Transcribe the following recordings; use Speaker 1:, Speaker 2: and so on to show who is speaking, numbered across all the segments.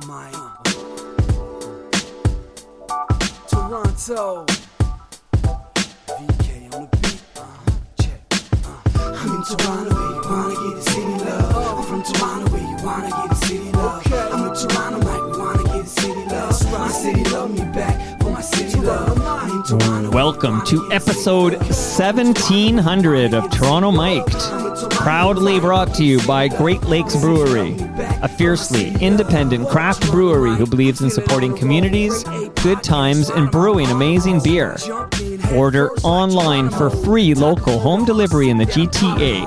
Speaker 1: Mike. Toronto. VK on the beat. Check. I'm in Toronto where you wanna get the city love. I'm from Toronto where you wanna get the city love. I'm in Toronto like we wanna get the city love. My city love me back for my city love. I'm in Toronto.
Speaker 2: Welcome to episode 1700 of Toronto Mic'd, proudly brought to you by Great Lakes Brewery, a fiercely independent craft brewery who believes in supporting communities, good times, and brewing amazing beer. Order online for free local home delivery in the GTA.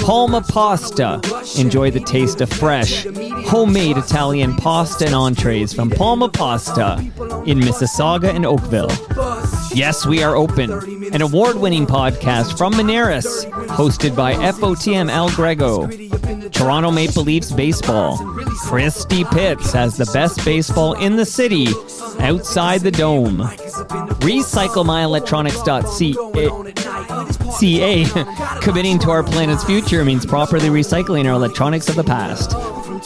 Speaker 2: Palma Pasta. Enjoy the taste of fresh, homemade Italian pasta and entrees from Palma Pasta in Mississauga and Oakville. Yes, we are open. An award-winning podcast from Moneris, hosted by FOTM Al Grego. Toronto Maple Leafs baseball. Christy Pitts has the best baseball in the city outside the dome. RecycleMyElectronics.ca. Committing to our planet's future means properly recycling our electronics of the past.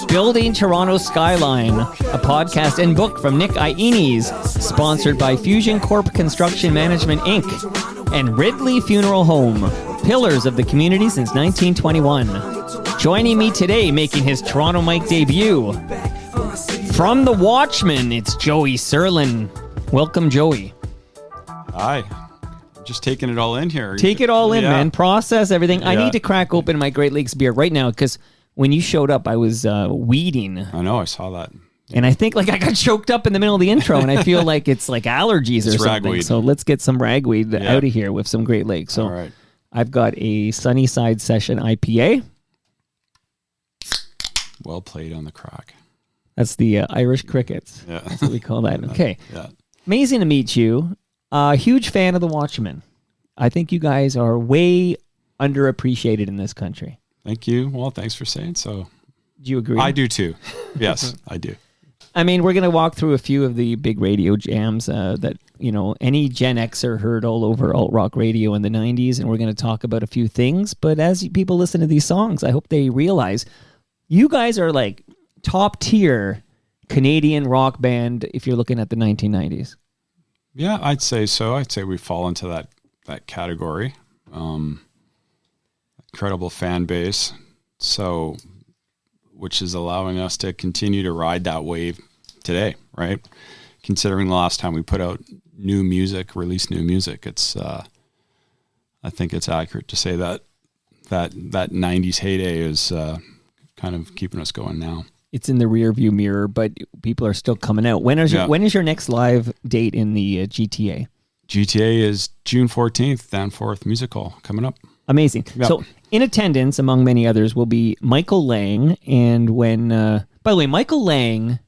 Speaker 2: Building Toronto Skyline, a podcast and book from Nick Iones, sponsored by Fusion Corp Construction Management Inc. and Ridley Funeral Home, pillars of the community since 1921. Joining me today, making his Toronto Mic debut, from the Watchmen, it's Joey Serlin. Welcome, Joey.
Speaker 3: Hi. Just taking it all in here.
Speaker 2: Take it all in, man. Process everything. I need to crack open my Great Lakes beer right now because when you showed up, I was weeding.
Speaker 3: I know, I saw that.
Speaker 2: And I think like I got choked up in the middle of the intro, and I feel like it's like allergies or something.
Speaker 3: Ragweed.
Speaker 2: So let's get some ragweed out of here with some Great Lakes. So
Speaker 3: all right.
Speaker 2: I've got a Sunnyside Session IPA.
Speaker 3: Well played on the crack.
Speaker 2: That's the Irish Crickets.
Speaker 3: Yeah.
Speaker 2: That's what we call that. Okay.
Speaker 3: Yeah.
Speaker 2: Amazing to meet you. Huge fan of the Watchmen. I think you guys are way underappreciated in this country.
Speaker 3: Thank you. Well, thanks for saying so.
Speaker 2: Do you agree?
Speaker 3: I do too. Yes, I do.
Speaker 2: I mean, we're going to walk through a few of the big radio jams that, you know, any Gen Xer heard all over alt-rock radio in the 90s, and we're going to talk about a few things. But as people listen to these songs, I hope they realize you guys are like top-tier Canadian rock band if you're looking at the 1990s.
Speaker 3: Yeah, I'd say so. I'd say we fall into that category. Incredible fan base, so which is allowing us to continue to ride that wave today, right? Considering the last time we put out released new music, it's I think it's accurate to say that 90s heyday is kind of keeping us going now. It's
Speaker 2: in the rear view mirror, but people are still coming out. When is your next live date in the GTA?
Speaker 3: GTA is June 14th, Danforth Music Hall, coming up.
Speaker 2: Amazing.
Speaker 3: Yep.
Speaker 2: So in attendance, among many others, will be Michael Lang. And by the way, Michael Lang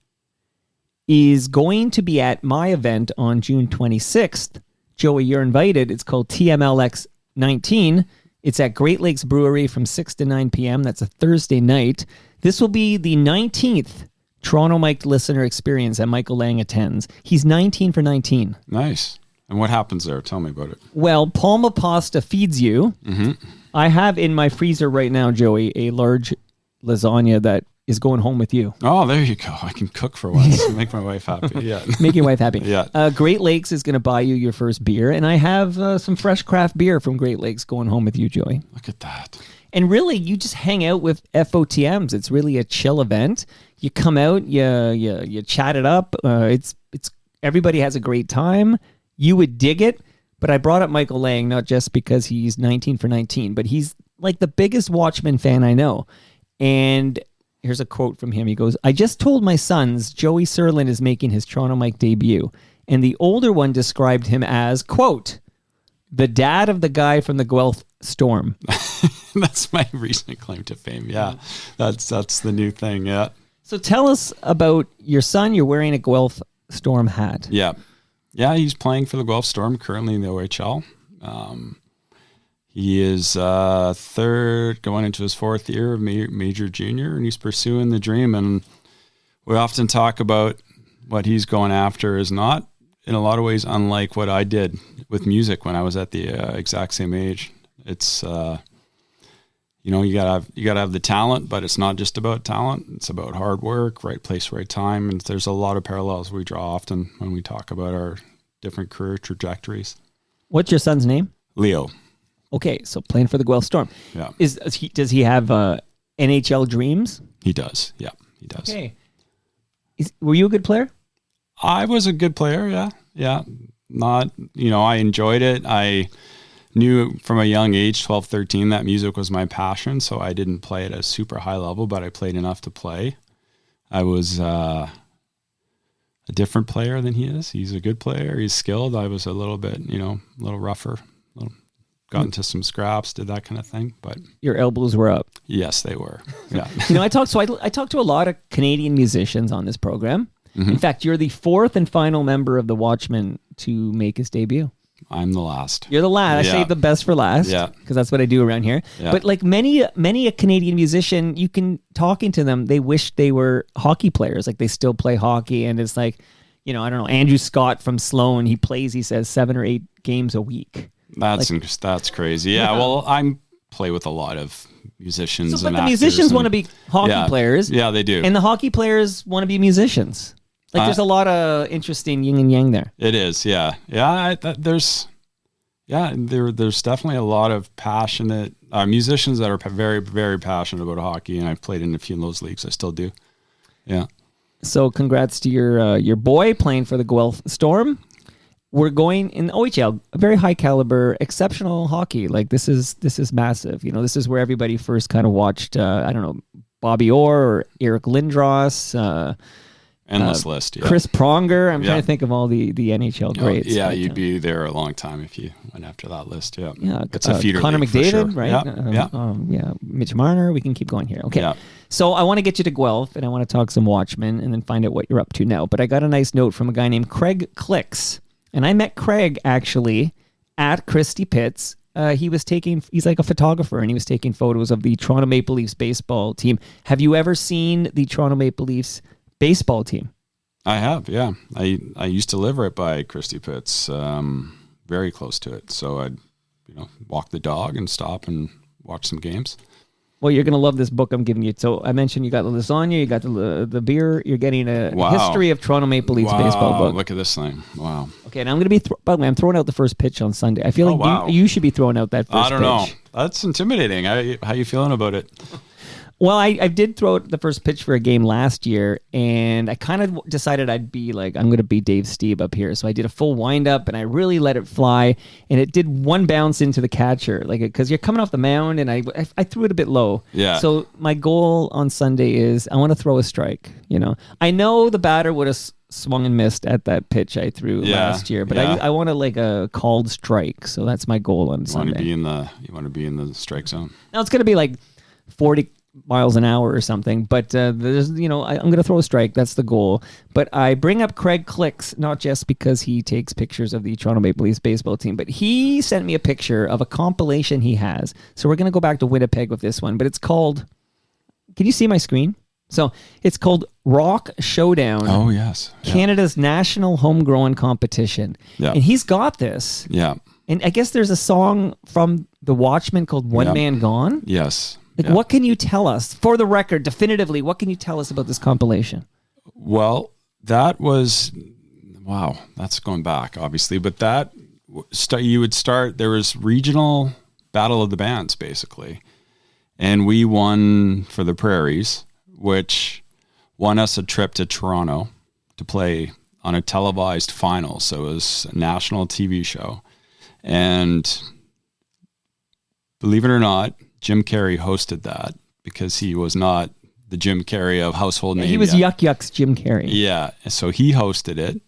Speaker 2: is going to be at my event on June 26th. Joey, you're invited. It's called TMLX 19. It's at Great Lakes Brewery from 6 to 9 p.m. That's a Thursday night. This will be the 19th Toronto Mic'd listener experience that Michael Lang attends. He's 19 for 19.
Speaker 3: Nice. And what happens there? Tell me about it.
Speaker 2: Well, Palma Pasta feeds you.
Speaker 3: Mm-hmm.
Speaker 2: I have in my freezer right now, Joey, a large lasagna that is going home with you.
Speaker 3: Oh, there you go. I can cook for once. Make my wife happy. Yeah.
Speaker 2: Make your wife happy.
Speaker 3: Yeah.
Speaker 2: Great Lakes is going to buy you your first beer, and I have some fresh craft beer from Great Lakes going home with you, Joey.
Speaker 3: Look at that.
Speaker 2: And really, you just hang out with FOTMs. It's really a chill event. You come out, you chat it up. It's everybody has a great time. You would dig it. But I brought up Michael Lang not just because he's 19 for 19, but he's like the biggest Watchmen fan I know. And here's a quote from him. He goes, "I just told my sons Joey Serlin is making his Toronto Mic debut. And the older one described him as, quote, the dad of the guy from the Guelph Storm."
Speaker 3: That's my recent claim to fame. Yeah, that's the new thing. Yeah.
Speaker 2: So tell us about your son. You're wearing a Guelph Storm hat.
Speaker 3: Yeah. Yeah, he's playing for the Guelph Storm currently in the OHL. He is third, going into his fourth year of major junior, and he's pursuing the dream. And we often talk about what he's going after is not, in a lot of ways, unlike what I did with music when I was at the exact same age. It's you gotta have the talent, but it's not just about talent. It's about hard work, right place, right time. And there's a lot of parallels we draw often when we talk about our different career trajectories.
Speaker 2: What's your son's name?
Speaker 3: Leo.
Speaker 2: Okay, so playing for the Guelph Storm.
Speaker 3: Yeah.
Speaker 2: Does he have NHL dreams?
Speaker 3: He does. Yeah, he does.
Speaker 2: Okay. Were you a good player?
Speaker 3: I was a good player. Yeah. Yeah. Not, I enjoyed it. I knew from a young age, 12, 13, that music was my passion. So I didn't play at a super high level, but I played enough to play. I was a different player than he is. He's a good player. He's skilled. I was a little bit, a little rougher, got into some scraps, did that kind of thing. But
Speaker 2: your elbows were up.
Speaker 3: Yes, they were. Yeah.
Speaker 2: I talked to a lot of Canadian musicians on this program. Mm-hmm. In fact, you're the fourth and final member of the Watchmen to make his debut.
Speaker 3: I'm the last.
Speaker 2: You're the last. I saved the best for last.
Speaker 3: Yeah.
Speaker 2: Because that's what I do around here.
Speaker 3: Yeah.
Speaker 2: But like many a Canadian musician, you can talking to them, they wish they were hockey players. Like they still play hockey, and it's like, I don't know, Andrew Scott from Sloan, he says 7 or 8 games a week.
Speaker 3: That's crazy. Yeah. Well, I play with a lot of musicians.
Speaker 2: But the musicians want to be hockey players.
Speaker 3: Yeah, they do.
Speaker 2: And the hockey players want to be musicians. Like there's a lot of interesting yin and yang there.
Speaker 3: It is. Yeah. Yeah. There's definitely a lot of passionate musicians that are very, very passionate about hockey. And I've played in a few of those leagues. I still do. Yeah. So
Speaker 2: congrats to your boy playing for the Guelph Storm. We're going in OHL, a very high caliber, exceptional hockey. Like this is massive. This is where everybody first kind of watched, Bobby Orr or Eric Lindros,
Speaker 3: endless list. Yeah.
Speaker 2: Chris Pronger. I'm trying to think of all the NHL greats.
Speaker 3: You'd be there a long time if you went after that list. Yeah.
Speaker 2: Yeah.
Speaker 3: It's a feeder
Speaker 2: Connor
Speaker 3: league
Speaker 2: McDavid,
Speaker 3: for sure.
Speaker 2: right? Mitch Marner. We can keep going here. Okay.
Speaker 3: Yeah.
Speaker 2: So I want to get you to Guelph, and I want to talk some Watchmen and then find out what you're up to now. But I got a nice note from a guy named Craig Clicks. And I met Craig actually at Christie Pitts. He's like a photographer, and he was taking photos of the Toronto Maple Leafs baseball team. Have you ever seen the Toronto Maple Leafs baseball team?
Speaker 3: I have, yeah. I used to live right by Christie Pitts, very close to it. So I'd, walk the dog and stop and watch some games.
Speaker 2: Well, you're going to love this book I'm giving you. So I mentioned you got the lasagna, you got the beer, you're getting a history of Toronto Maple Leafs baseball book.
Speaker 3: Look at this thing. Wow.
Speaker 2: Okay, and I'm going to be, by the way, I'm throwing out the first pitch on Sunday. I feel like you should be throwing out that first pitch.
Speaker 3: I don't know. That's intimidating. How you feeling about it?
Speaker 2: Well, I did throw out the first pitch for a game last year, and I kind of decided I'd be like, I'm going to be Dave Stieb up here. So I did a full windup, and I really let it fly, and it did one bounce into the catcher, like because you're coming off the mound, and I threw it a bit low.
Speaker 3: Yeah.
Speaker 2: So my goal on Sunday is I want to throw a strike. I know the batter would have swung and missed at that pitch I threw last year, but I want to like a called strike. So that's my goal on Sunday.
Speaker 3: You want to be in the strike zone.
Speaker 2: Now it's going to be like 40 miles an hour or something, but there's I'm going to throw a strike. That's the goal. But I bring up Craig Clicks not just because he takes pictures of the Toronto Maple Leafs baseball team, but he sent me a picture of a compilation he has. So we're going to go back to Winnipeg with this one, but it's called, can you see my screen? So it's called Rock Showdown.
Speaker 3: Oh, yes.
Speaker 2: Canada's national homegrown competition. Yeah. And he's got this.
Speaker 3: Yeah.
Speaker 2: And I guess there's a song from the Watchmen called One Man Gone.
Speaker 3: Yes.
Speaker 2: What can you tell us, for the record, definitively, what can you tell us about this compilation?
Speaker 3: Well, that was, that's going back, obviously. But there was regional battle of the bands, basically. And we won for the Prairies, which won us a trip to Toronto to play on a televised final. So it was a national TV show. And believe it or not, Jim Carrey hosted that because he was not the Jim Carrey of household name.
Speaker 2: He was Yuck Yuck's Jim Carrey.
Speaker 3: Yeah. So he hosted it.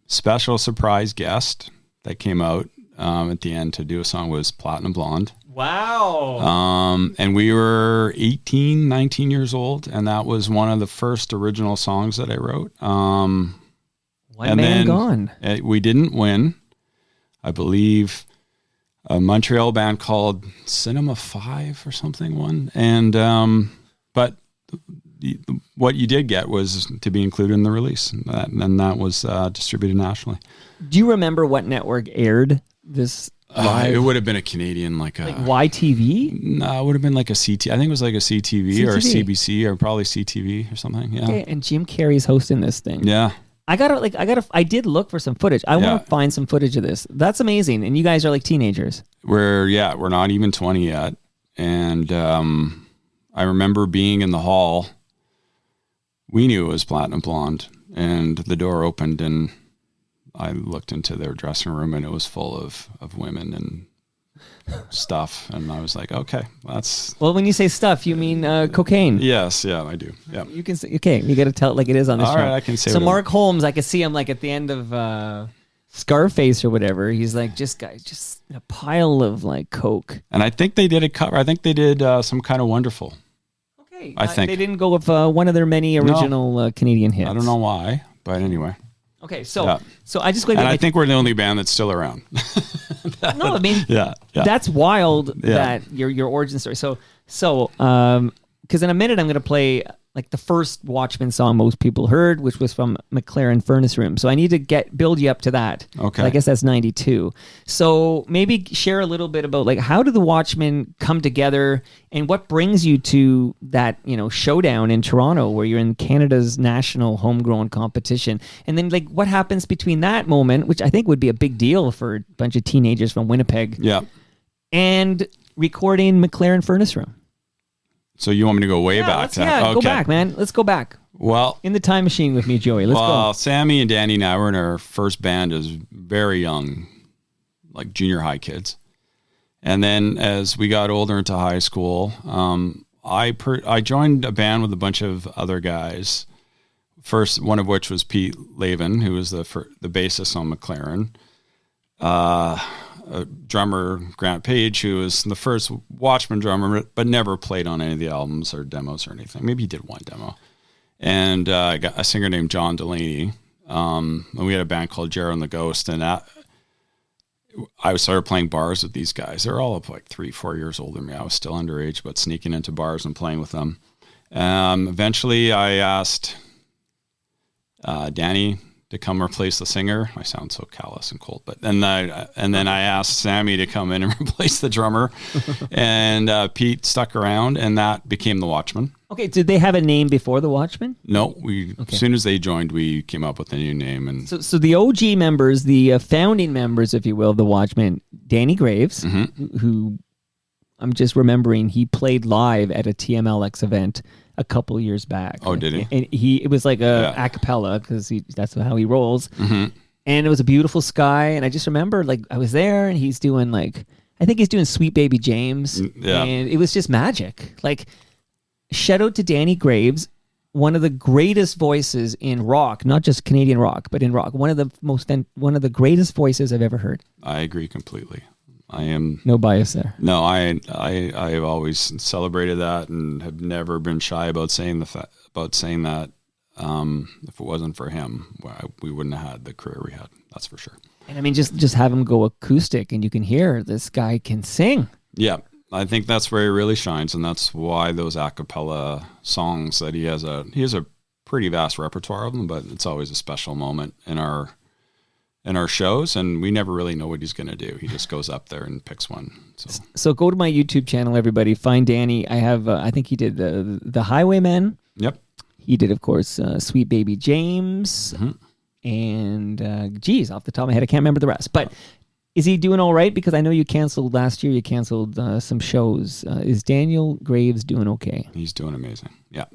Speaker 3: Special surprise guest that came out at the end to do a song was Platinum Blonde.
Speaker 2: Wow.
Speaker 3: And we were 18, 19 years old. And that was one of the first original songs that I wrote.
Speaker 2: One Man Gone.
Speaker 3: We didn't win. I believe a Montreal band called Cinema 5 or something won. And, but what you did get was to be included in the release. And that was distributed nationally.
Speaker 2: Do you remember what network aired this live?
Speaker 3: It would have been a Canadian, like
Speaker 2: YTV?
Speaker 3: No, it would have been like a CT. I think it was like a CTV or a
Speaker 2: CTV.
Speaker 3: CBC or probably CTV or something. Yeah.
Speaker 2: Okay, and Jim Carrey's hosting this thing.
Speaker 3: Yeah.
Speaker 2: I did look for some footage. I want
Speaker 3: Yeah.
Speaker 2: to find some footage of this. That's amazing. And you guys are like teenagers.
Speaker 3: We're not even 20 yet. And I remember being in the hall. We knew it was Platinum Blonde, and the door opened, and I looked into their dressing room, and it was full of women and stuff. And I was like, okay, that's...
Speaker 2: Well, when you say stuff, you mean cocaine.
Speaker 3: Yes, yeah, I do. Yeah.
Speaker 2: You can say, okay, you got to tell it like it is on this
Speaker 3: All
Speaker 2: show.
Speaker 3: right, I can say
Speaker 2: So
Speaker 3: what
Speaker 2: Mark Holmes, I could see him like at the end of Scarface or whatever. He's like, just a pile of like coke.
Speaker 3: And I think they did a cover. I think they did Some Kind of Wonderful.
Speaker 2: Okay.
Speaker 3: I think.
Speaker 2: They didn't go with one of their many original Canadian hits.
Speaker 3: I don't know why, but anyway.
Speaker 2: Okay, so
Speaker 3: Yeah.
Speaker 2: so I just go.
Speaker 3: And I think we're the only band that's still around.
Speaker 2: No, I mean,
Speaker 3: Yeah.
Speaker 2: that's wild.
Speaker 3: Yeah.
Speaker 2: That your origin story. So because in a minute I'm going to play like the first Watchmen song most people heard, which was from McLaren Furnace Room. So I need to build you up to that.
Speaker 3: Okay.
Speaker 2: I guess that's 92. So maybe share a little bit about like how do the Watchmen come together and what brings you to that, showdown in Toronto where you're in Canada's national homegrown competition. And then like what happens between that moment, which I think would be a big deal for a bunch of teenagers from Winnipeg,
Speaker 3: Yeah.
Speaker 2: and recording McLaren Furnace Room.
Speaker 3: So you want me to go way back?
Speaker 2: Go back, man. Let's go back.
Speaker 3: Well,
Speaker 2: In the time machine with me, Joey. Let's go.
Speaker 3: Sammy and Danny and I were in our first band as very young, like junior high kids. And then as we got older into high school, I joined a band with a bunch of other guys. First, one of which was Pete Lavin, who was the bassist on McLaren. A drummer, Grant Page, who was the first Watchmen drummer, but never played on any of the albums or demos or anything. Maybe he did one demo. And I got a singer named John Delaney. And we had a band called Jero and the Ghost. And I started playing bars with these guys. They're all up like 3-4 years older than me. I was still underage, but sneaking into bars and playing with them. Eventually, I asked Danny to come replace the singer. I sound so callous and cold, but then I asked Sammy to come in and replace the drummer, and Pete stuck around, and that became the Watchmen.
Speaker 2: Okay, did they have a name before the Watchmen?
Speaker 3: No, as soon as they joined, we came up with a new name. And
Speaker 2: So the OG members, the founding members, if you will, of the Watchmen, Danny Graves, who I'm just remembering, he played live at a TMLX event a couple years back.
Speaker 3: Oh, did he?
Speaker 2: And it was like a cappella because that's how he rolls. Mm-hmm. And it was a beautiful sky. And I just remember like I was there and he's doing like, I think he's doing Sweet Baby James.
Speaker 3: Yeah.
Speaker 2: And it was just magic. Like shout out to Danny Graves, one of the greatest voices in rock, not just Canadian rock, but in rock. One of the greatest voices I've ever heard.
Speaker 3: I agree completely. I am
Speaker 2: no bias there.
Speaker 3: No, I have always celebrated that and have never been shy about saying that. If it wasn't for him, we wouldn't have had the career we had. That's for sure.
Speaker 2: And I mean, just have him go acoustic, and you can hear this guy can sing.
Speaker 3: Yeah, I think that's where he really shines, and that's why those a cappella songs that he has a pretty vast repertoire of them, but it's always a special moment in our shows, and we never really know what he's going to do. He just goes up there and picks one.
Speaker 2: So go to my YouTube channel, everybody. Find Danny. I have, I think he did the Highwaymen.
Speaker 3: Yep.
Speaker 2: He did, of course, Sweet Baby James. Mm-hmm. And, geez, off the top of my head, I can't remember the rest. But is he doing all right? Because I know you canceled last year. You canceled some shows. Is Daniel Graves doing okay?
Speaker 3: He's doing amazing. Yeah.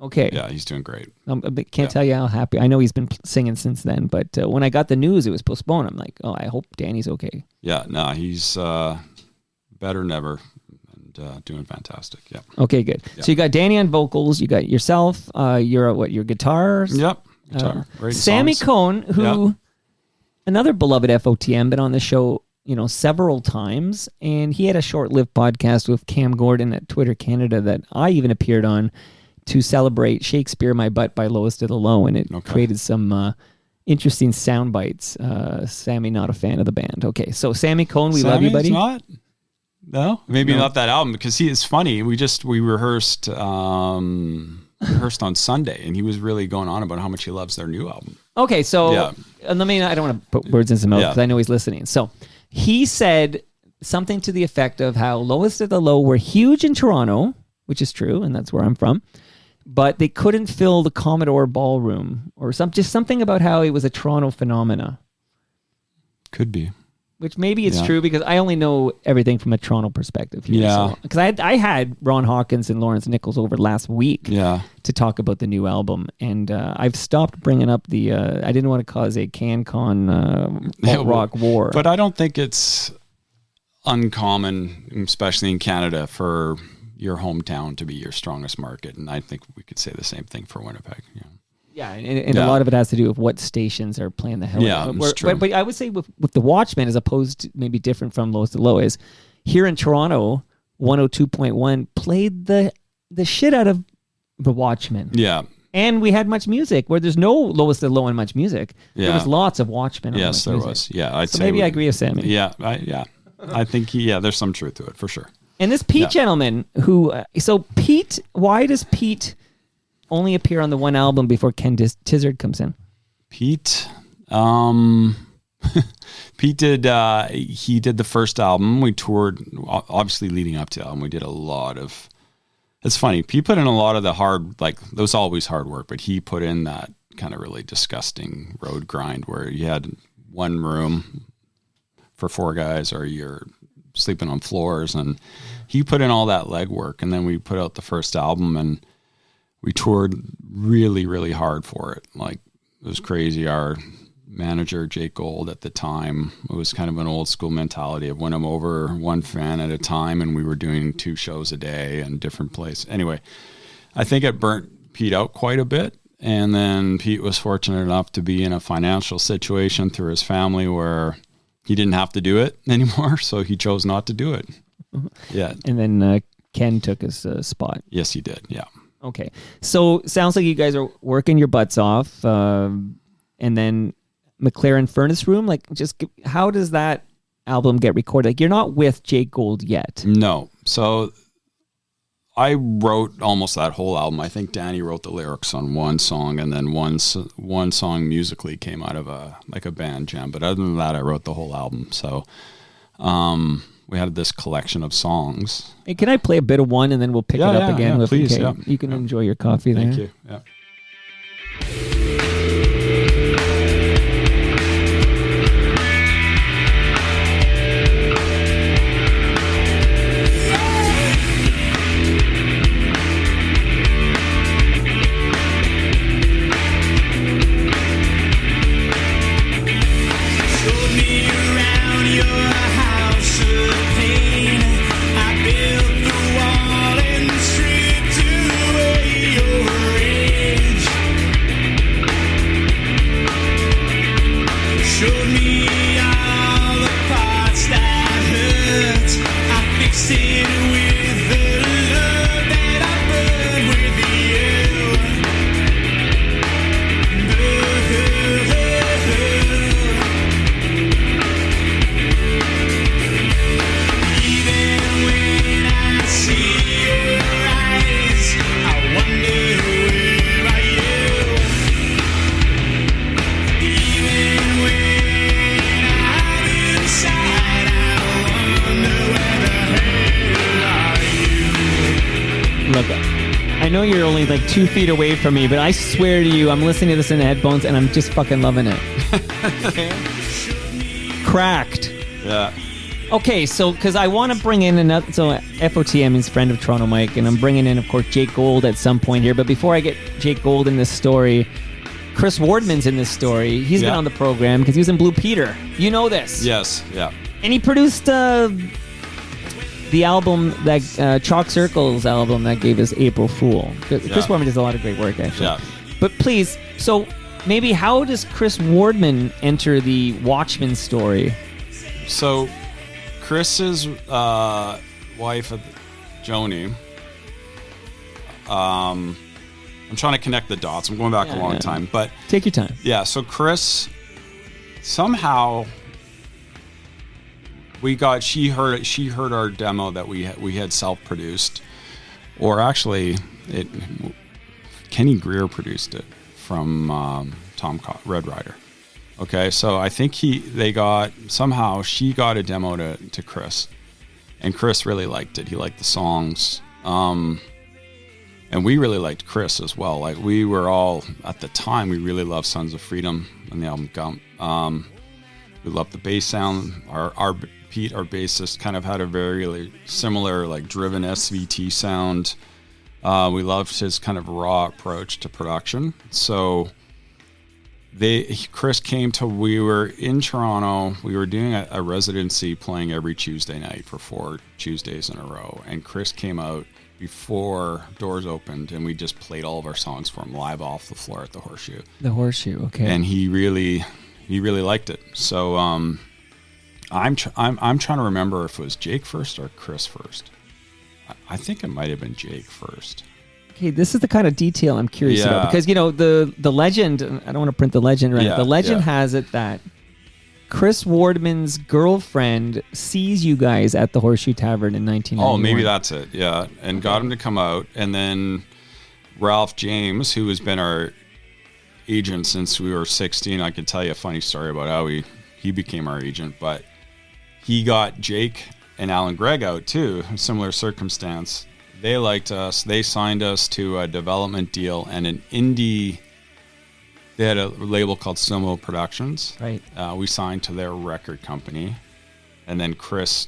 Speaker 2: Okay.
Speaker 3: Yeah, he's doing great.
Speaker 2: I can't tell you how happy. I know he's been singing since then, but when I got the news it was postponed, I'm like, oh, I hope Danny's okay.
Speaker 3: Yeah, no, he's better than ever and doing fantastic. Yeah.
Speaker 2: Okay, good. Yeah. So you got Danny on vocals, you got yourself, your guitars?
Speaker 3: Yep. Guitar.
Speaker 2: Sammy
Speaker 3: songs.
Speaker 2: Cohn, who another beloved FOTM, been on the show, several times, and he had a short-lived podcast with Cam Gordon at Twitter Canada that I even appeared on to celebrate Shakespeare My Butt by Lois de Low, and it created some interesting sound bites. Sammy, not a fan of the band. Okay, so Sammy Cohn, we love you, buddy.
Speaker 3: Not? No? Maybe not that album, because he is funny. We rehearsed on Sunday, and he was really going on about how much he loves their new album.
Speaker 2: Okay, so I don't want to put words in his mouth because I know he's listening. So He said something to the effect of how Lowest of the Low were huge in Toronto, which is true, and that's where I'm from, but they couldn't fill the Commodore Ballroom, or just something about how it was a Toronto phenomena.
Speaker 3: Could be.
Speaker 2: Which maybe it's true, because I only know everything from a Toronto perspective here.
Speaker 3: Yeah.
Speaker 2: Because I had Ron Hawkins and Lawrence Nichols over last week to talk about the new album, and I've stopped bringing up the. I didn't want to cause a CanCon rock war.
Speaker 3: But I don't think it's uncommon, especially in Canada, for your hometown to be your strongest market, and I think we could say the same thing for Winnipeg.
Speaker 2: Yeah, and a lot of it has to do with what stations are playing the hell out.
Speaker 3: It's true.
Speaker 2: But I would say with the Watchmen, as opposed to maybe different from Lowest to Low, is here in Toronto, 102.1 played the shit out of the Watchmen.
Speaker 3: Yeah.
Speaker 2: And we had much music, where there's no Lowest to Low and much music.
Speaker 3: Yeah.
Speaker 2: There was lots of Watchmen.
Speaker 3: Yes, there
Speaker 2: music.
Speaker 3: was. Yeah, I'd
Speaker 2: so
Speaker 3: say
Speaker 2: maybe I agree with Sammy.
Speaker 3: Yeah, I think there's some truth to it for sure.
Speaker 2: And this Pete gentleman who, so Pete, why does Pete only appear on the one album before Ken Tizard comes in?
Speaker 3: Pete did he did the first album. We toured, obviously leading up to the album. We did a lot of, it's funny, Pete put in a lot of the hard, like, there was always hard work, but he put in that kind of really disgusting road grind where you had one room for 4 guys, or you're sleeping on floors, and he put in all that legwork. And then we put out the first album, and we toured really, really hard for it. Like, it was crazy. Our manager, Jake Gold, at the time, it was kind of an old school mentality of win them over one fan at a time, and we were doing 2 shows a day in different places. Anyway, I think it burnt Pete out quite a bit. And then Pete was fortunate enough to be in a financial situation through his family where he didn't have to do it anymore, so he chose not to do it. Yeah.
Speaker 2: And then Ken took his spot.
Speaker 3: Yes, he did. Yeah.
Speaker 2: Okay. So sounds like you guys are working your butts off. And then McLaren Furnace Room, like, just how does that album get recorded? Like, you're not with Jake Gold yet.
Speaker 3: No. So I wrote almost that whole album. I think Danny wrote the lyrics on one song, and then one song musically came out of a band jam. But other than that, I wrote the whole album. So we had this collection of songs.
Speaker 2: Hey, can I play a bit of one, and then we'll pick it up again?
Speaker 3: Yeah, please.
Speaker 2: Okay. You can enjoy your coffee there.
Speaker 3: Thank you. Yeah.
Speaker 2: I know you're only like 2 feet away from me, but I swear to you, I'm listening to this in the headphones and I'm just fucking loving it. Cracked.
Speaker 3: Yeah.
Speaker 2: Okay, so because I want to bring in another, so FOTM is friend of Toronto Mike, and I'm bringing in, of course, Jake Gold at some point here. But before I get Jake Gold in this story, Chris Wardman's in this story. He's been on the program because he was in Blue Peter. You know this.
Speaker 3: Yes. Yeah.
Speaker 2: And he produced the album, that Chalk Circles album that gave us April Fool. Chris Wardman does a lot of great work, actually. Yeah. But please, so maybe how does Chris Wardman enter the Watchmen story?
Speaker 3: So Chris's wife, Joni, I'm trying to connect the dots. I'm going back a long time, but
Speaker 2: take your time.
Speaker 3: Yeah. So Chris, somehow she heard our demo that we had self-produced, or actually Kenny Greer produced it from Red Rider. Okay, so I think she got a demo to Chris, and Chris really liked it. He liked the songs, and we really liked Chris as well. Like, we were all, at the time, we really loved Sons of Freedom and the album Gump. We loved the bass sound. Our Pete, our bassist, kind of had a very like, similar, like, driven SVT sound. We loved his kind of raw approach to production. So Chris came to, we were in Toronto, we were doing a residency playing every Tuesday night for 4 Tuesdays in a row. And Chris came out before doors opened, and we just played all of our songs for him live off the floor at the Horseshoe.
Speaker 2: The Horseshoe, okay.
Speaker 3: And he really liked it. So I'm trying to remember if it was Jake first or Chris first. I think it might have been Jake first.
Speaker 2: Okay, this is the kind of detail I'm curious about, because the legend, I don't want to print the legend right now. The legend has it that Chris Wardman's girlfriend sees you guys at the Horseshoe Tavern in 1991.
Speaker 3: Oh, maybe that's it. Yeah, and got him to come out, and then Ralph James, who has been our agent since we were 16. I can tell you a funny story about how he became our agent, but he got Jake and Alan Gregg out too, a similar circumstance. They liked us. They signed us to a development deal and an indie. They had a label called Sumo Productions.
Speaker 2: Right.
Speaker 3: We signed to their record company, and then Chris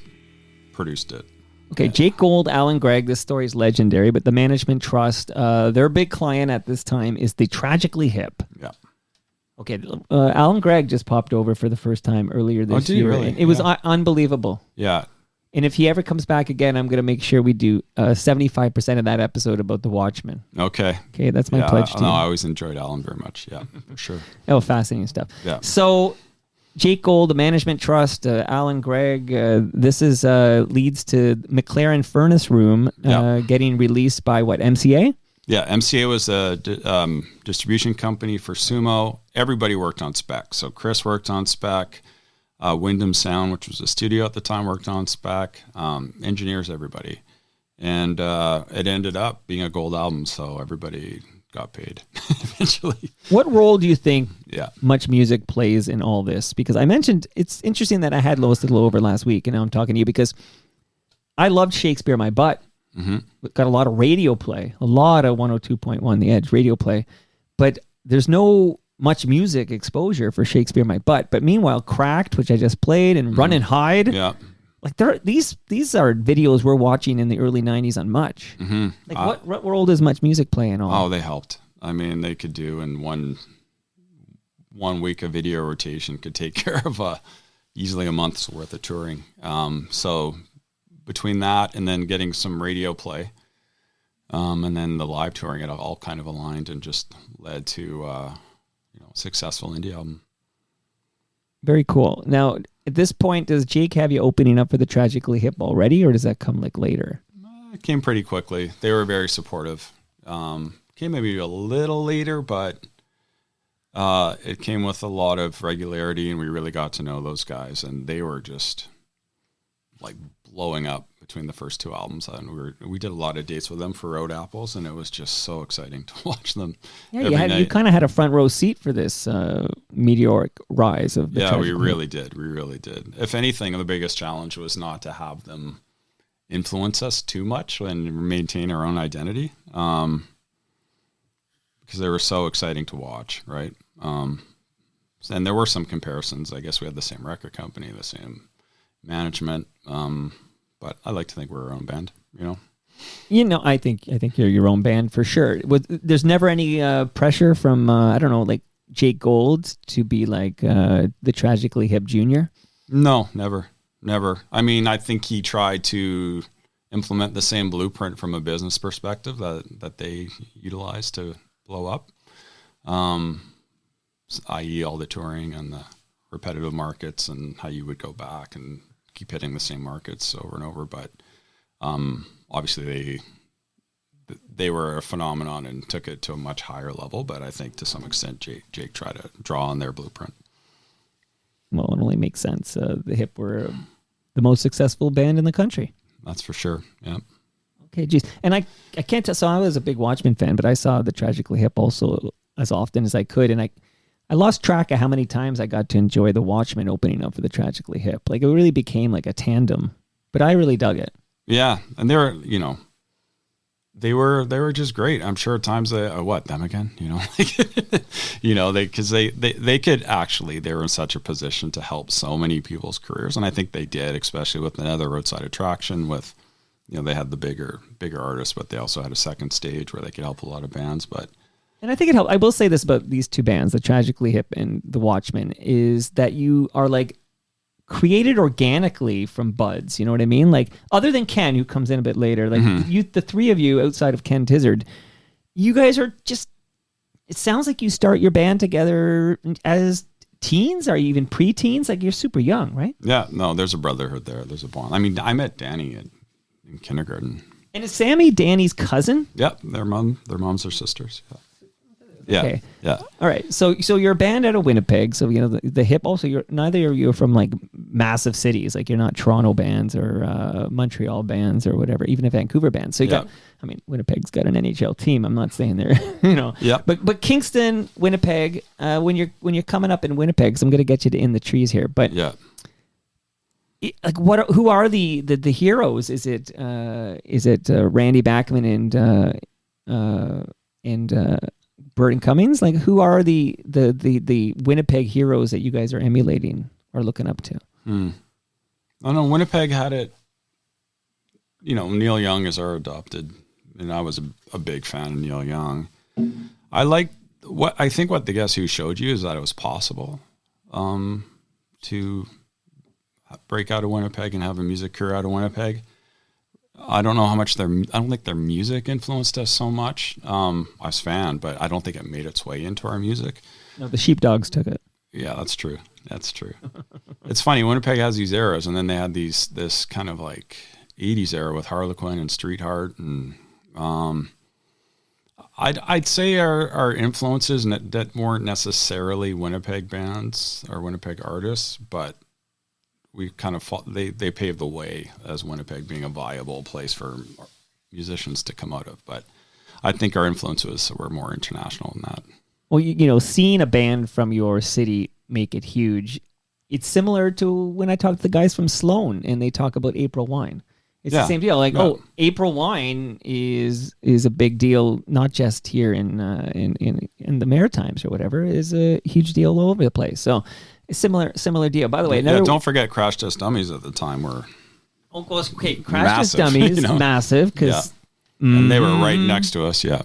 Speaker 3: produced it.
Speaker 2: Okay, Jake Gold, Alan Gregg, this story is legendary, but the management trust, their big client at this time is the Tragically Hip.
Speaker 3: Yeah.
Speaker 2: Okay, Alan Gregg just popped over for the first time earlier this year.
Speaker 3: Really?
Speaker 2: And it was unbelievable.
Speaker 3: Yeah.
Speaker 2: And if he ever comes back again, I'm going to make sure we do 75% of that episode about the Watchmen.
Speaker 3: Okay.
Speaker 2: Okay, that's my pledge to you.
Speaker 3: No, I always enjoyed Alan very much. Yeah, for sure.
Speaker 2: Oh, fascinating stuff.
Speaker 3: Yeah.
Speaker 2: So, Jake Gold, the management trust, Alan Gregg, this is leads to McLaren Furnace Room getting released by what, MCA?
Speaker 3: Yeah, MCA was a distribution company for Sumo. Everybody worked on spec. So Chris worked on spec. Wyndham Sound, which was a studio at the time, worked on spec. Engineers, everybody. And it ended up being a gold album, so everybody got paid eventually.
Speaker 2: What role do you think
Speaker 3: Yeah.
Speaker 2: Much Music plays in all this? Because I mentioned, it's interesting that I had Lois to Low over last week, and now I'm talking to you because I loved Shakespeare My Butt.
Speaker 3: Mm-hmm.
Speaker 2: Got a lot of radio play, a lot of 102.1 The Edge radio play, but there's no Much Music exposure for Shakespeare My Butt. But meanwhile, Cracked, which I just played, and Run and Hide, like these are videos we're watching in the early 90s on Much.
Speaker 3: Mm-hmm.
Speaker 2: Like what role does Much Music play in all?
Speaker 3: Oh, they helped. I mean, they could do in one week of video rotation could take care of easily a month's worth of touring. So between that and then getting some radio play, and then the live touring, it all kind of aligned and just led to successful indie album.
Speaker 2: Very cool. Now, at this point, does Jake have you opening up for the Tragically Hip already, or does that come like later?
Speaker 3: It came pretty quickly. They were very supportive. Came maybe a little later, but it came with a lot of regularity, and we really got to know those guys, and they were just like blowing up between the first 2 albums. And we did a lot of dates with them for Road Apples, and it was just so exciting to watch them.
Speaker 2: Yeah, you kind of had a front row seat for this meteoric rise of the
Speaker 3: we really did. We really did. If anything, the biggest challenge was not to have them influence us too much and maintain our own identity, because they were so exciting to watch, right? And there were some comparisons. I guess we had the same record company, the same management, but I like to think we're our own band,
Speaker 2: I think you're your own band for sure. There's never any pressure from like Jake Gold to be like the Tragically Hip Junior.
Speaker 3: No, never. I mean, I think he tried to implement the same blueprint from a business perspective that they utilized to blow up, i.e. all the touring and the repetitive markets and how you would go back and keep hitting the same markets over and over. But obviously they were a phenomenon and took it to a much higher level. But I think to some extent Jake tried to draw on their blueprint.
Speaker 2: Well, it only makes sense. The Hip were the most successful band in the country.
Speaker 3: That's for sure. Yeah.
Speaker 2: Okay, geez. And I can't tell. So I was a big Watchmen fan, but I saw the Tragically Hip also as often as I could. And I lost track of how many times I got to enjoy the Watchmen opening up for the Tragically Hip. Like it really became like a tandem, but I really dug it.
Speaker 3: Yeah, and they were, they were just great. I'm sure at times them again, because they could actually, they were in such a position to help so many people's careers, and I think they did, especially with another Roadside Attraction. With they had the bigger artists, but they also had a second stage where they could help a lot of bands.
Speaker 2: And I think it helped. I will say this about these two bands, the Tragically Hip and the Watchmen, is that you are like created organically from buds. You know what I mean? Like other than Ken, who comes in a bit later, like the three of you outside of Ken Tizzard, you guys are just, it sounds like you start your band together as teens or even pre-teens. Like you're super young, right?
Speaker 3: Yeah, no, there's a brotherhood there. There's a bond. I mean, I met Danny in kindergarten.
Speaker 2: And is Sammy Danny's cousin?
Speaker 3: Yep, their moms are sisters. Yeah.
Speaker 2: Okay.
Speaker 3: Yeah.
Speaker 2: All right. So you're a band out of Winnipeg. So the hip. Also, neither of you are from like massive cities. Like you're not Toronto bands or Montreal bands or whatever. Even a Vancouver band. So you got. I mean, Winnipeg's got an NHL team. I'm not saying they're
Speaker 3: Yeah.
Speaker 2: But Kingston, Winnipeg. When you're coming up in Winnipeg, so I'm going to get you to In the Trees here. But
Speaker 3: yeah.
Speaker 2: Like who are the heroes? Is it Randy Bachman and Burton Cummings? Like who are the Winnipeg heroes that you guys are emulating or looking up to?
Speaker 3: I know Winnipeg had it. Neil Young is our adopted, and I was a big fan of Neil Young. I think what the Guess Who showed you is that it was possible to break out of Winnipeg and have a music career out of Winnipeg. I don't know how much I don't think their music influenced us so much. I was a fan, but I don't think it made its way into our music.
Speaker 2: No, the Sheepdogs took it.
Speaker 3: Yeah, that's true. It's funny, Winnipeg has these eras, and then they had this kind of like 80s era with Harlequin and Street Heart, and I'd say our influences that weren't necessarily Winnipeg bands or Winnipeg artists, but we kind of they paved the way as Winnipeg being a viable place for musicians to come out of. But I think our influences were more international than that.
Speaker 2: Well, seeing a band from your city make it huge, it's similar to when I talk to the guys from Sloan and they talk about April Wine. It's the same deal. Like, April Wine is a big deal, not just here in the Maritimes or whatever. Is a huge deal all over the place. So. Similar deal. By the way,
Speaker 3: don't forget Crash Test Dummies at the time were
Speaker 2: Crash Test Dummies, massive because
Speaker 3: and they were right next to us. Yeah,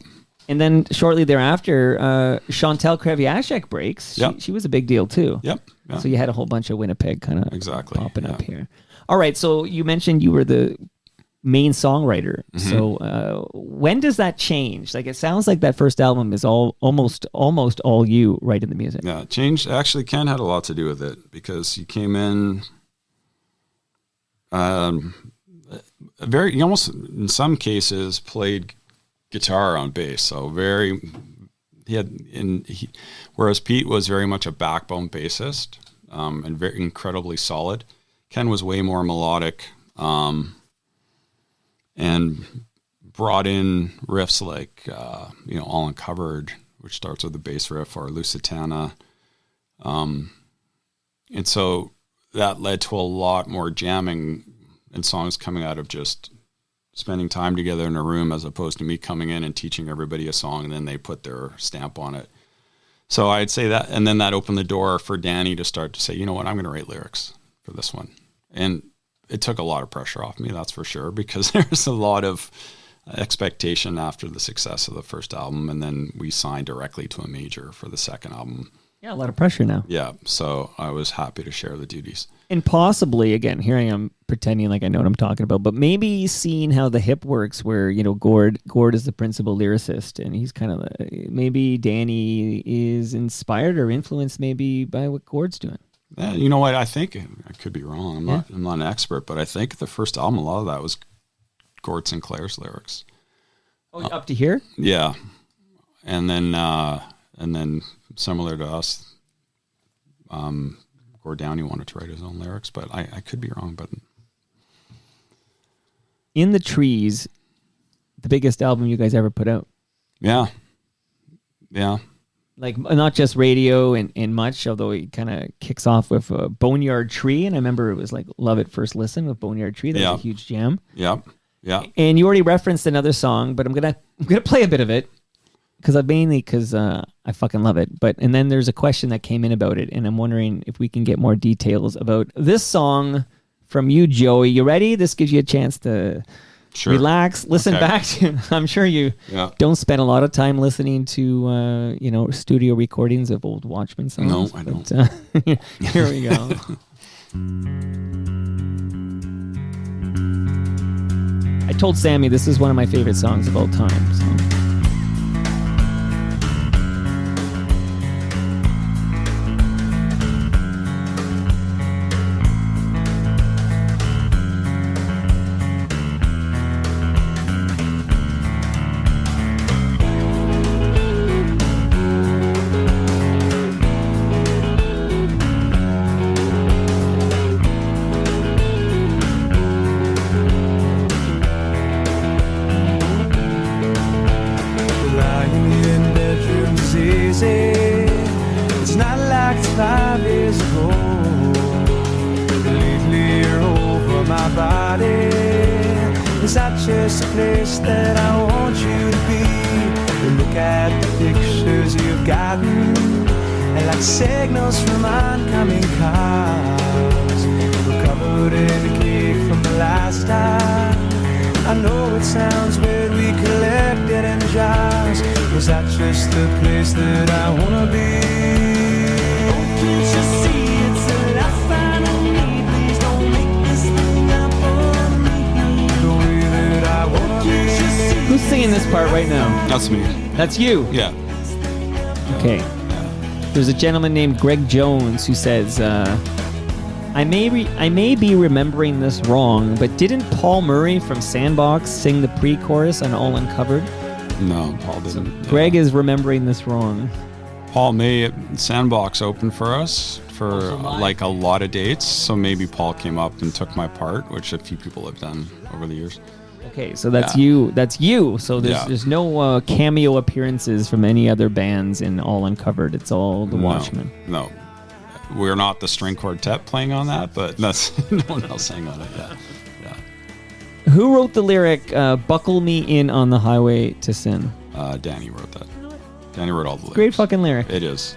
Speaker 2: and then shortly thereafter, Chantal Kreviashek breaks.
Speaker 3: Yep.
Speaker 2: She was a big deal too.
Speaker 3: Yep. Yeah.
Speaker 2: So you had a whole bunch of Winnipeg kind of popping up here. All right. So you mentioned you were the main songwriter. So when does that change? Like it sounds like that first album is almost all you writing the music.
Speaker 3: Yeah, it changed. Actually, Ken had a lot to do with it because he came in he almost in some cases played guitar on bass. So whereas Pete was very much a backbone bassist and very incredibly solid. Ken was way more melodic. And brought in riffs like, All Uncovered, which starts with the bass riff, or Lusitana. And so that led to a lot more jamming and songs coming out of just spending time together in a room as opposed to me coming in and teaching everybody a song and then they put their stamp on it. So I'd say that, and then that opened the door for Danny to start to say, you know what, I'm going to write lyrics for this one. And it took a lot of pressure off me, that's for sure, because there's a lot of expectation after the success of the first album, and then we signed directly to a major for the second album.
Speaker 2: Yeah, a lot of pressure now.
Speaker 3: Yeah, so I was happy to share the duties.
Speaker 2: And possibly, again, here I am pretending like I know what I'm talking about, but maybe seeing how the hip works where, Gord is the principal lyricist, and he's kind of, maybe Danny is inspired or influenced maybe by what Gord's doing.
Speaker 3: Yeah, you know what? I think I could be wrong. I'm not an expert, but I think the first album, a lot of that was Gord Sinclair's lyrics.
Speaker 2: Oh, up to here?
Speaker 3: Yeah, and then similar to us, Gord Downey wanted to write his own lyrics, but I could be wrong. But
Speaker 2: In the Trees, the biggest album you guys ever put out.
Speaker 3: Yeah.
Speaker 2: like not just radio and much, although he kind of kicks off with Boneyard Tree, and I remember it was like Love at First Listen with Boneyard Tree. That was a huge jam.
Speaker 3: Yeah.
Speaker 2: And you already referenced another song, but I'm gonna play a bit of it because I fucking love it. And then there's a question that came in about it, and I'm wondering if we can get more details about this song from you, Joey. You ready? This gives you a chance to relax, listen back to. I'm sure you don't spend a lot of time listening to studio recordings of old Watchmen songs.
Speaker 3: No, I don't.
Speaker 2: Here we go. I told Sammy this is one of my favorite songs of all time. So.
Speaker 1: Just a place that I want you to be. Look at the pictures you've gotten, and like signals from oncoming cars. We're covered in a cake from the last time. I know it sounds weird, we collect it in jars. Is that just the place that I wanna be? Oh, can't you see it's the last time I need? Please don't make this thing up on me. The way that I wanna be.
Speaker 2: Who's singing this part right now?
Speaker 3: That's me.
Speaker 2: That's you?
Speaker 3: Yeah.
Speaker 2: Okay. There's a gentleman named Greg Jones who says, I may be remembering this wrong, but didn't Paul Murray from Sandbox sing the pre-chorus on All Uncovered?
Speaker 3: No, Paul didn't.
Speaker 2: Greg is remembering this wrong.
Speaker 3: Paul may Sandbox opened for us for like a lot of dates, so maybe Paul came up and took my part, which a few people have done over the years.
Speaker 2: Okay, so that's you. That's you. So there's no cameo appearances from any other bands in All Uncovered. It's all the Watchmen.
Speaker 3: No, we're not the string quartet playing on that, but that's no one else sang on it. Yeah.
Speaker 2: Who wrote the lyric "Buckle me in on the highway to sin"?
Speaker 3: Danny wrote that. Danny wrote all the lyrics.
Speaker 2: Great fucking lyric.
Speaker 3: It is.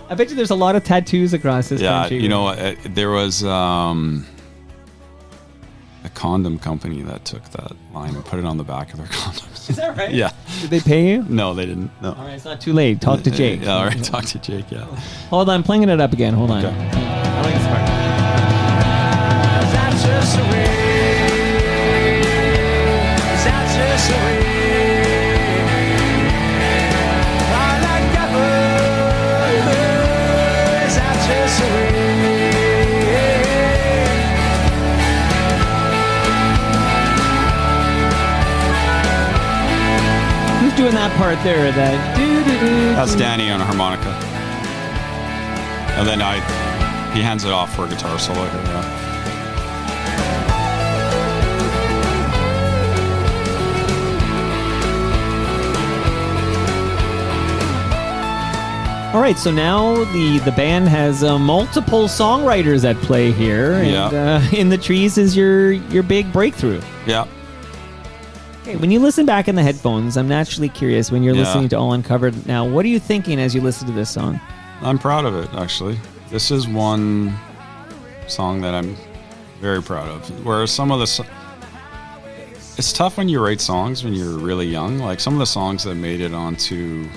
Speaker 2: I bet you there's a lot of tattoos across this country.
Speaker 3: Yeah, you know, there was a condom company that took that line and put it on the back of their condoms.
Speaker 2: Is that right?
Speaker 3: Yeah.
Speaker 2: Did they pay you?
Speaker 3: No, they didn't. No.
Speaker 2: All right, it's not too late. Talk to Jake.
Speaker 3: Yeah, all right, talk to Jake, yeah.
Speaker 2: Hold on, I'm playing it up again. Hold on.
Speaker 3: Okay.
Speaker 2: I like this part.
Speaker 1: That's just the way. That's just the way. All I gather is that's just the way.
Speaker 2: Who's doing that part there? That do-do-do-do.
Speaker 3: That's Danny on a harmonica. And then he hands it off for a guitar solo here. Yeah.
Speaker 2: All right, so now the band has multiple songwriters at play here, and In the Trees is your big breakthrough.
Speaker 3: Yeah.
Speaker 2: Okay, when you listen back in the headphones, I'm naturally curious when you're listening to All Uncovered now. What are you thinking as you listen to this song?
Speaker 3: I'm proud of it, actually. This is one song that I'm very proud of. Whereas some of the... It's tough when you write songs when you're really young. Like some of the songs that made it onto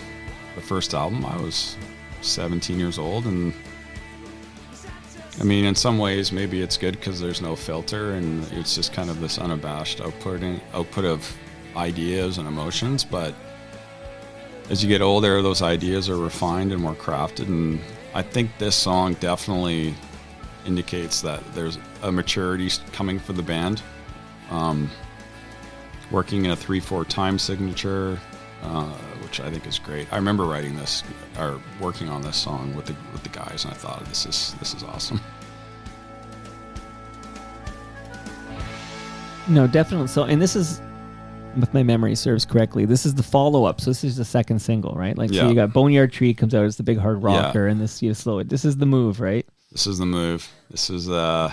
Speaker 3: the first album, I was 17 years old. And I mean, in some ways, maybe it's good because there's no filter and it's just kind of this unabashed output of ideas and emotions. But as you get older, those ideas are refined and more crafted. And I think this song definitely indicates that there's a maturity coming for the band. Working in a 3/4 time signature, which I think is great. I remember writing this or working on this song with the guys, and I thought this is awesome.
Speaker 2: No, definitely. So, and this is if my memory serves correctly. This is the follow-up, so this is the second single, right? Like,
Speaker 3: Yeah.
Speaker 2: so you got Boneyard Tree comes out as the big hard rocker, and this you slow it. This is the move, right?
Speaker 3: This is the move. This is
Speaker 2: The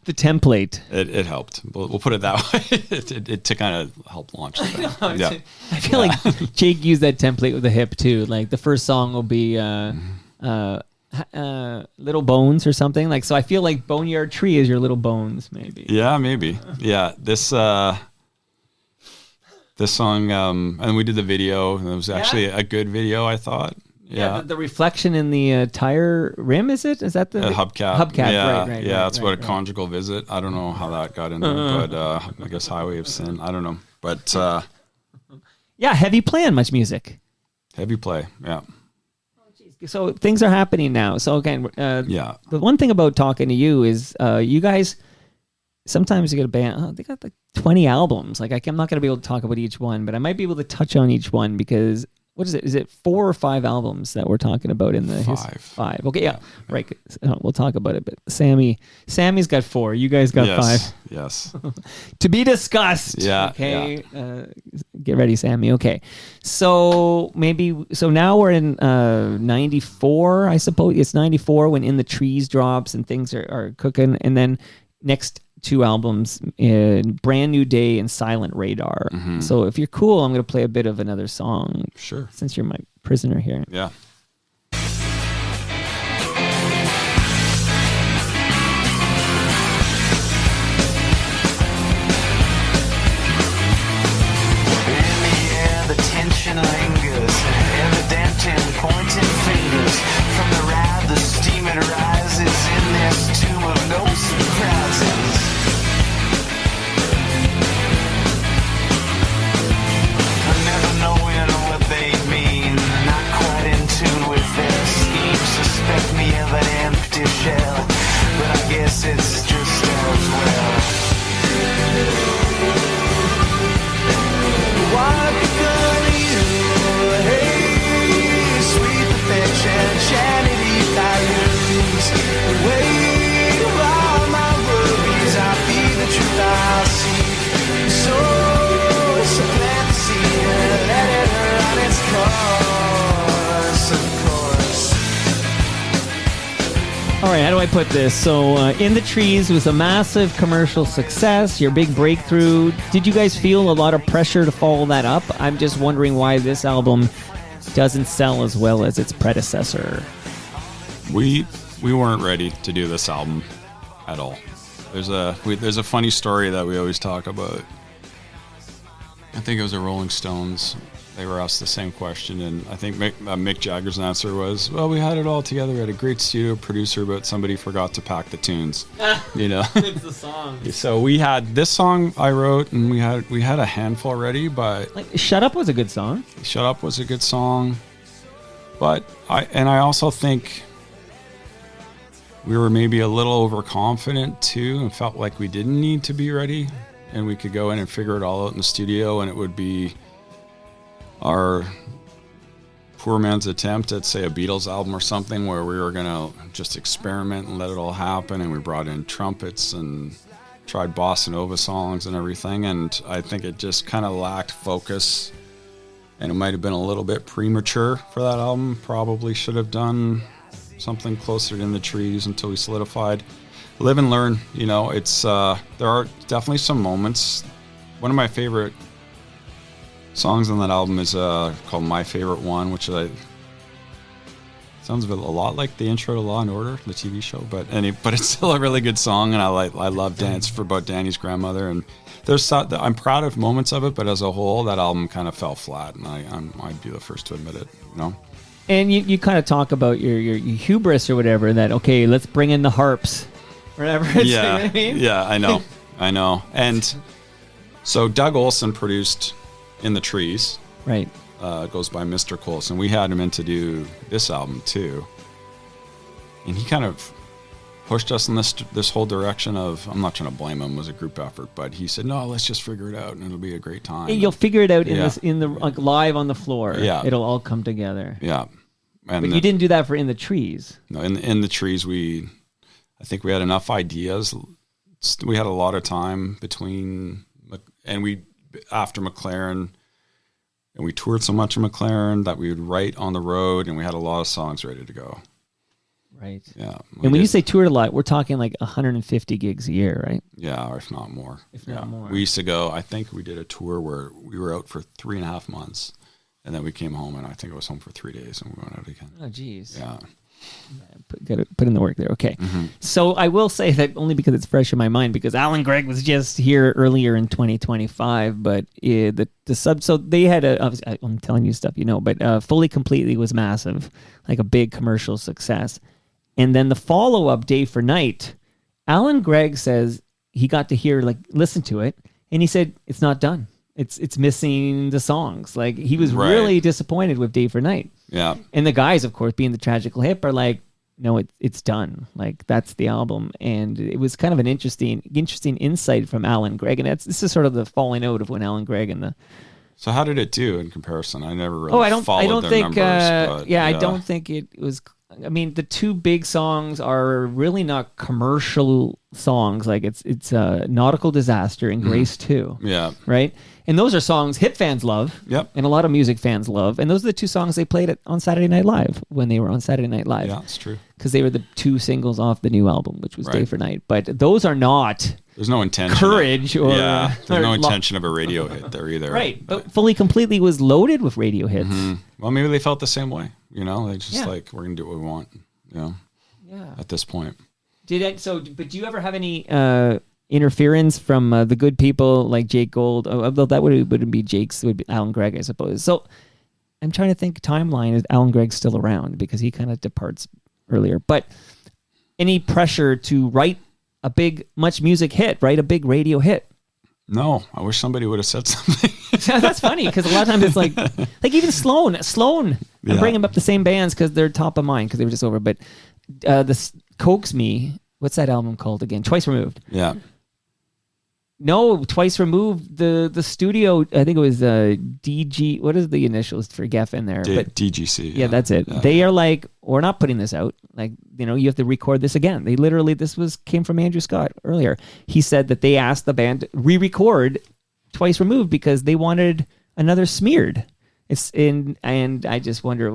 Speaker 2: template.
Speaker 3: it helped. We'll put it that way. it to kind of help launch the thing. Yeah.
Speaker 2: I feel like Jake used that template with the hip too. Like the first song will be Little Bones or something. Like, so I feel like Boneyard Tree is your Little Bones, maybe.
Speaker 3: Yeah, maybe. Yeah, this song, and we did the video, and it was actually a good video, I thought. Yeah,
Speaker 2: the reflection in the tire rim, is it? Is that the
Speaker 3: hubcap?
Speaker 2: Hubcap, right.
Speaker 3: It's about a conjugal visit. I don't know how that got in there, but I guess Highway of Sin. I don't know, but
Speaker 2: yeah, heavy playing much music.
Speaker 3: Heavy play, yeah.
Speaker 2: So things are happening now. So again,
Speaker 3: Yeah.
Speaker 2: the one thing about talking to you is you guys. Sometimes you get a band. They got like 20 albums. Like I'm not going to be able to talk about each one, but I might be able to touch on each one because. What is it? Is it 4 or 5 albums that we're talking about in the
Speaker 3: 5?
Speaker 2: 5. Okay, yeah. Right. We'll talk about it. But Sammy's got 4. You guys got 5.
Speaker 3: Yes.
Speaker 2: To be discussed.
Speaker 3: Yeah.
Speaker 2: Okay. Get ready, Sammy. Okay. So now we're in 94. I suppose it's 94 when In the Trees drops and things are cooking, and then next 2 albums, Brand New Day and Silent Radar.
Speaker 3: Mm-hmm.
Speaker 2: So if you're cool, I'm going to play a bit of another song.
Speaker 3: Sure.
Speaker 2: Since you're my prisoner here.
Speaker 3: Yeah.
Speaker 1: In the air, the tension lingers, evident in pointing fingers. From the ride, the steam it rises in this tomb of no surprises. Never knowing what they mean, not quite in tune with their scheme. Suspect me of an empty shell, but I guess it's just as well. What good are you? Hey, sweet perfection, sanity values. Weight of all my worries, I feed the truth I see. So plant the seed, let it run its course, of course.
Speaker 2: All right, how do I put this? So, In the Trees was a massive commercial success, your big breakthrough. Did you guys feel a lot of pressure to follow that up? I'm just wondering why this album doesn't sell as well as its predecessor.
Speaker 3: We weren't ready to do this album at all. There's a funny story that we always talk about. I think it was the Rolling Stones. They were asked the same question, and I think Mick Jagger's answer was, "Well, we had it all together. We had a great studio producer, but somebody forgot to pack the tunes." You know.
Speaker 2: It's the song.
Speaker 3: So we had this song I wrote, and we had a handful already, but
Speaker 2: Like, Shut Up was a good song.
Speaker 3: Shut Up was a good song. But I also think we were maybe a little overconfident too, and felt like we didn't need to be ready, and we could go in and figure it all out in the studio, and it would be our poor man's attempt at, say, a Beatles album or something, where we were gonna just experiment and let it all happen, and we brought in trumpets and tried bossa nova songs and everything, and I think it just kind of lacked focus, and it might have been a little bit premature for that album. Probably should have done something closer to In the Trees until we solidified. Live and learn, you know. It's there are definitely some moments. One of my favorite songs on that album is called My Favorite One, which sounds a lot like the intro to Law and Order, the TV show, but it's still a really good song, and I love Dan. It's about Danny's grandmother, and I'm proud of moments of it, but as a whole, that album kind of fell flat, and I'd be the first to admit it, you know.
Speaker 2: And you kind of talk about your hubris or whatever, that, okay, let's bring in the harps, whatever.
Speaker 3: Yeah,
Speaker 2: you know what I mean?
Speaker 3: Yeah, I know. And so Doug Olson produced In the Trees.
Speaker 2: Right.
Speaker 3: Goes by Mr. Coulson. We had him in to do this album too, and he kind of pushed us in this whole direction of, I'm not trying to blame him, it was a group effort, but he said, no, let's just figure it out and it'll be a great time.
Speaker 2: You'll figure it out in the like live on the floor.
Speaker 3: Yeah,
Speaker 2: it'll all come together.
Speaker 3: Yeah, and
Speaker 2: but you didn't do that for In the Trees.
Speaker 3: No, in the Trees, I think we had enough ideas. We had a lot of time between, and we after McLaren, and we toured so much in McLaren that we would write on the road, and we had a lot of songs ready to go.
Speaker 2: Right.
Speaker 3: Yeah.
Speaker 2: And when you say toured a lot, we're talking like 150 gigs a year, right?
Speaker 3: Yeah, or if not more.
Speaker 2: If not more.
Speaker 3: We used to go, I think we did a tour where we were out for 3.5 months, and then we came home, and I think I was home for 3 days, and we went out again.
Speaker 2: Oh, geez.
Speaker 3: Yeah.
Speaker 2: Put in the work there. Okay. So I will say that only because it's fresh in my mind, because Alan Gregg was just here earlier in 2025, but the sub, so they had obviously, I'm telling you stuff, but Fully Completely was massive, like a big commercial success. And then the follow-up, Day for Night, Alan Gregg says he got to hear, listen to it, and he said, it's not done. It's missing the songs. Like, he was really disappointed with Day for Night.
Speaker 3: Yeah.
Speaker 2: And the guys, of course, being the Tragical Hip, are like, no, it's done. Like, that's the album. And it was kind of an interesting insight from Alan Gregg. And this is sort of the falling out of when Alan Gregg and the...
Speaker 3: So how did it do in comparison? I never really followed their numbers.
Speaker 2: I don't think it was... I mean, the two big songs are really not commercial songs. Like, it's Nautical Disaster and Grace 2.
Speaker 3: Yeah.
Speaker 2: Right? And those are songs Hip fans love.
Speaker 3: Yep.
Speaker 2: And a lot of music fans love. And those are the two songs they played on Saturday Night Live when they were on Saturday Night Live.
Speaker 3: Yeah, that's true.
Speaker 2: Because they were the two singles off the new album, which was Day for Night. But those are not...
Speaker 3: There's no intention.
Speaker 2: Courage or...
Speaker 3: Yeah, there's no intention of a radio hit there either.
Speaker 2: Right. But Fully Completely was loaded with radio hits.
Speaker 3: Well, maybe they felt the same way. They just we're going to do what we want. Yeah. At this point.
Speaker 2: But do you ever have any interference from the good people like Jake Gold? Although that wouldn't be Jake's, it would be Alan Gregg, I suppose. So I'm trying to think timeline. Is Alan Gregg still around? Because he kind of departs earlier. But any pressure to write a big Much Music hit, write a big radio hit?
Speaker 3: No, I wish somebody would have said something.
Speaker 2: That's funny, because a lot of times it's like even Sloan. I'm bringing up the same bands because they're top of mind because they were just over. But this Coax Me, what's that album called again? Twice Removed.
Speaker 3: Yeah.
Speaker 2: No, Twice Removed. The studio, I think it was DG. What is the initials for Geffen there?
Speaker 3: DGC.
Speaker 2: Yeah, that's it.
Speaker 3: Yeah.
Speaker 2: They are like, we're not putting this out. Like, you have to record this again. They literally, came from Andrew Scott earlier. He said that they asked the band to re-record Twice Removed because they wanted another Smeared. And I just wonder,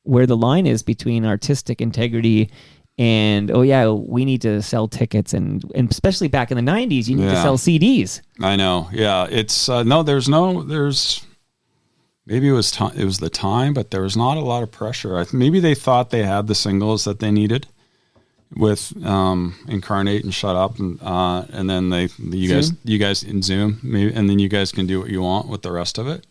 Speaker 2: where the line is between artistic integrity and we need to sell tickets, and especially back in the 90s, you need to sell CDs.
Speaker 3: I know. Yeah, it's maybe it was the time, but there was not a lot of pressure. Maybe they thought they had the singles that they needed with Incarnate and Shut Up, and then you guys in Zoom, maybe, and then you guys can do what you want with the rest of it.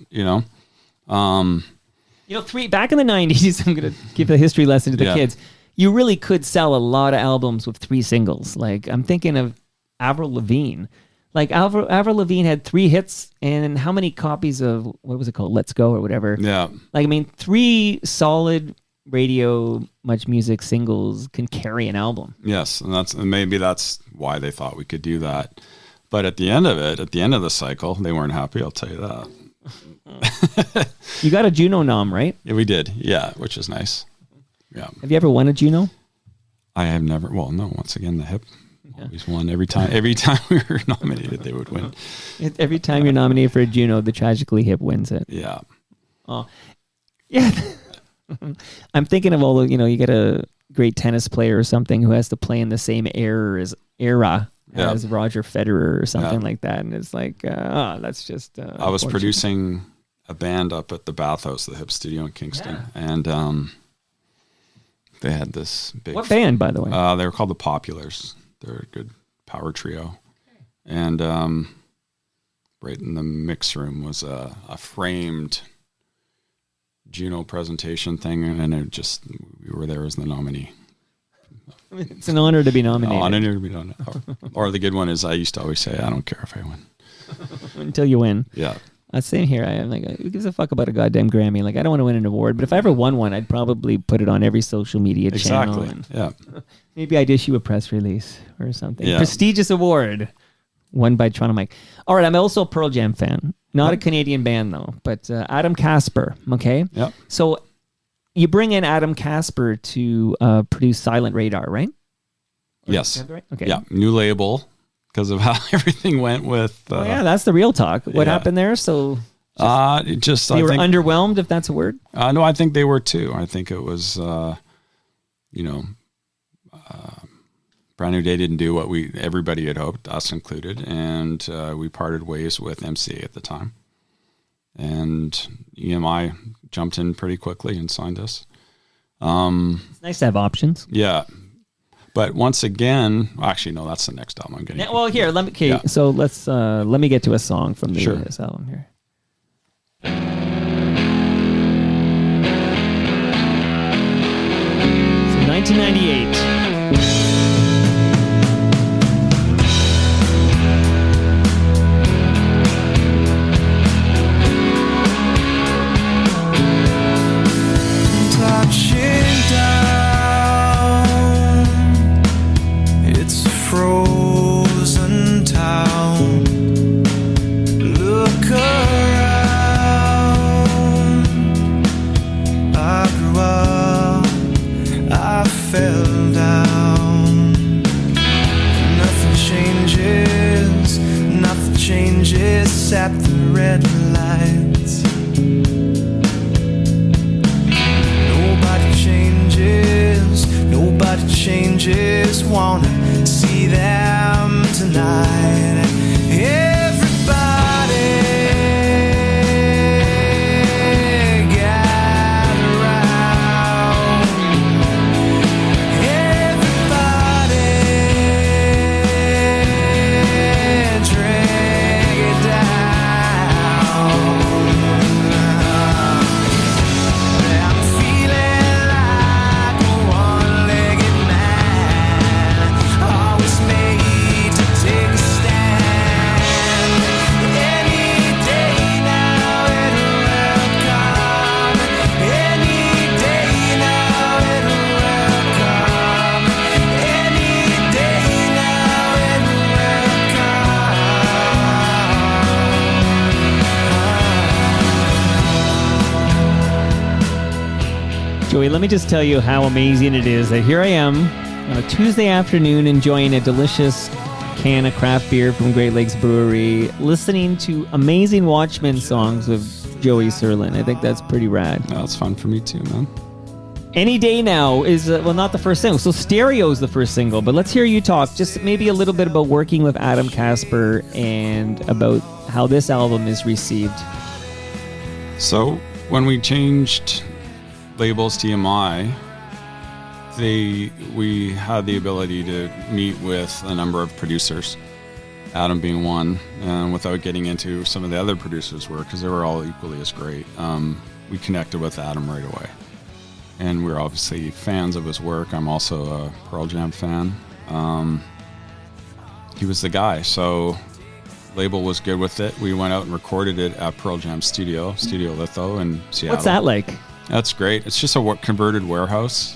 Speaker 2: Back in the 90s, I'm going to give a history lesson to the kids. You really could sell a lot of albums with 3 singles. Like, I'm thinking of Avril Lavigne. Like, Avril Lavigne had 3 hits, and how many copies of, what was it called, Let's Go or whatever?
Speaker 3: Yeah.
Speaker 2: Like, 3 solid radio Much Music singles can carry an album.
Speaker 3: Yes, and maybe that's why they thought we could do that. But at the end of the cycle, they weren't happy, I'll tell you that.
Speaker 2: You got a Juno nom, right?
Speaker 3: Yeah, we did. Yeah, which is nice. Yeah.
Speaker 2: Have you ever won a Juno?
Speaker 3: I have never. Well, no. Once again, the Hip always won every time. Every time we were nominated, they would win.
Speaker 2: Every time you're nominated for a Juno, the Tragically Hip wins it.
Speaker 3: Yeah.
Speaker 2: Oh, yeah. I'm thinking of all the. You get a great tennis player or something who has to play in the same era as Roger Federer or something like that, and it's like, that's just.
Speaker 3: I was producing a band up at the Bathhouse, the Hip Studio in Kingston, and they had this big...
Speaker 2: What band, by the way?
Speaker 3: They were called the Populars. They're a good power trio. And right in the mix room was a framed Juno presentation thing, and we were there as the nominee.
Speaker 2: It's an honor to be nominated.
Speaker 3: Honor to be nominated. Or the good one is, I used to always say, I don't care if I win.
Speaker 2: Until you win.
Speaker 3: Yeah.
Speaker 2: Same here. I am like, who gives a fuck about a goddamn Grammy? Like, I don't want to win an award, but if I ever won one, I'd probably put it on every social media channel.
Speaker 3: Exactly.
Speaker 2: Maybe I'd issue a press release or something.
Speaker 3: Yeah.
Speaker 2: Prestigious award won by Toronto Mike. All right, I'm also a Pearl Jam fan. Not a Canadian band though, but Adam Casper. Okay.
Speaker 3: Yeah.
Speaker 2: So you bring in Adam Casper to produce Silent Radar, right?
Speaker 3: Yes.
Speaker 2: Right? Okay.
Speaker 3: Yeah. New label. because of how everything went with.
Speaker 2: Yeah, that's the real talk. What happened there? So
Speaker 3: they
Speaker 2: were underwhelmed, if that's a word.
Speaker 3: No, I think they were too. I think it was, Brand New Day didn't do what everybody had hoped, us included, and we parted ways with MCA at the time. And EMI jumped in pretty quickly and signed us.
Speaker 2: It's nice to have options.
Speaker 3: Yeah. But once again, actually, no, that's the next album I'm getting.
Speaker 2: Well, here, let me get to a song from this album here. So 1998.
Speaker 1: Frozen town. Look around. I grew up, I fell down. Nothing changes at the red lights. Nobody changes, wanna see them tonight. Everybody gather round. Everybody drag it down. I'm feeling like a one-legged man, always made to take a stand. Any day now it will come. Any day now it will come. Any day now it will come.
Speaker 2: Joey, let me just tell you how amazing it is that here I am on a Tuesday afternoon enjoying a delicious can of craft beer from Great Lakes Brewery, listening to amazing Watchmen songs with Joey Serlin. I think that's pretty rad.
Speaker 3: That's fun for me too, man.
Speaker 2: Any Day Now is, not the first single. So Stereo is the first single, but let's hear you talk just maybe a little bit about working with Adam Casper and about how this album is received.
Speaker 3: So when we changed labels to EMI, we had the ability to meet with a number of producers, Adam being one, and without getting into some of the other producers' work, because they were all equally as great, we connected with Adam right away. And we're obviously fans of his work. I'm also a Pearl Jam fan. He was the guy, so label was good with it. We went out and recorded it at Pearl Jam Studio Litho in Seattle.
Speaker 2: What's that like?
Speaker 3: That's great. It's just a converted warehouse.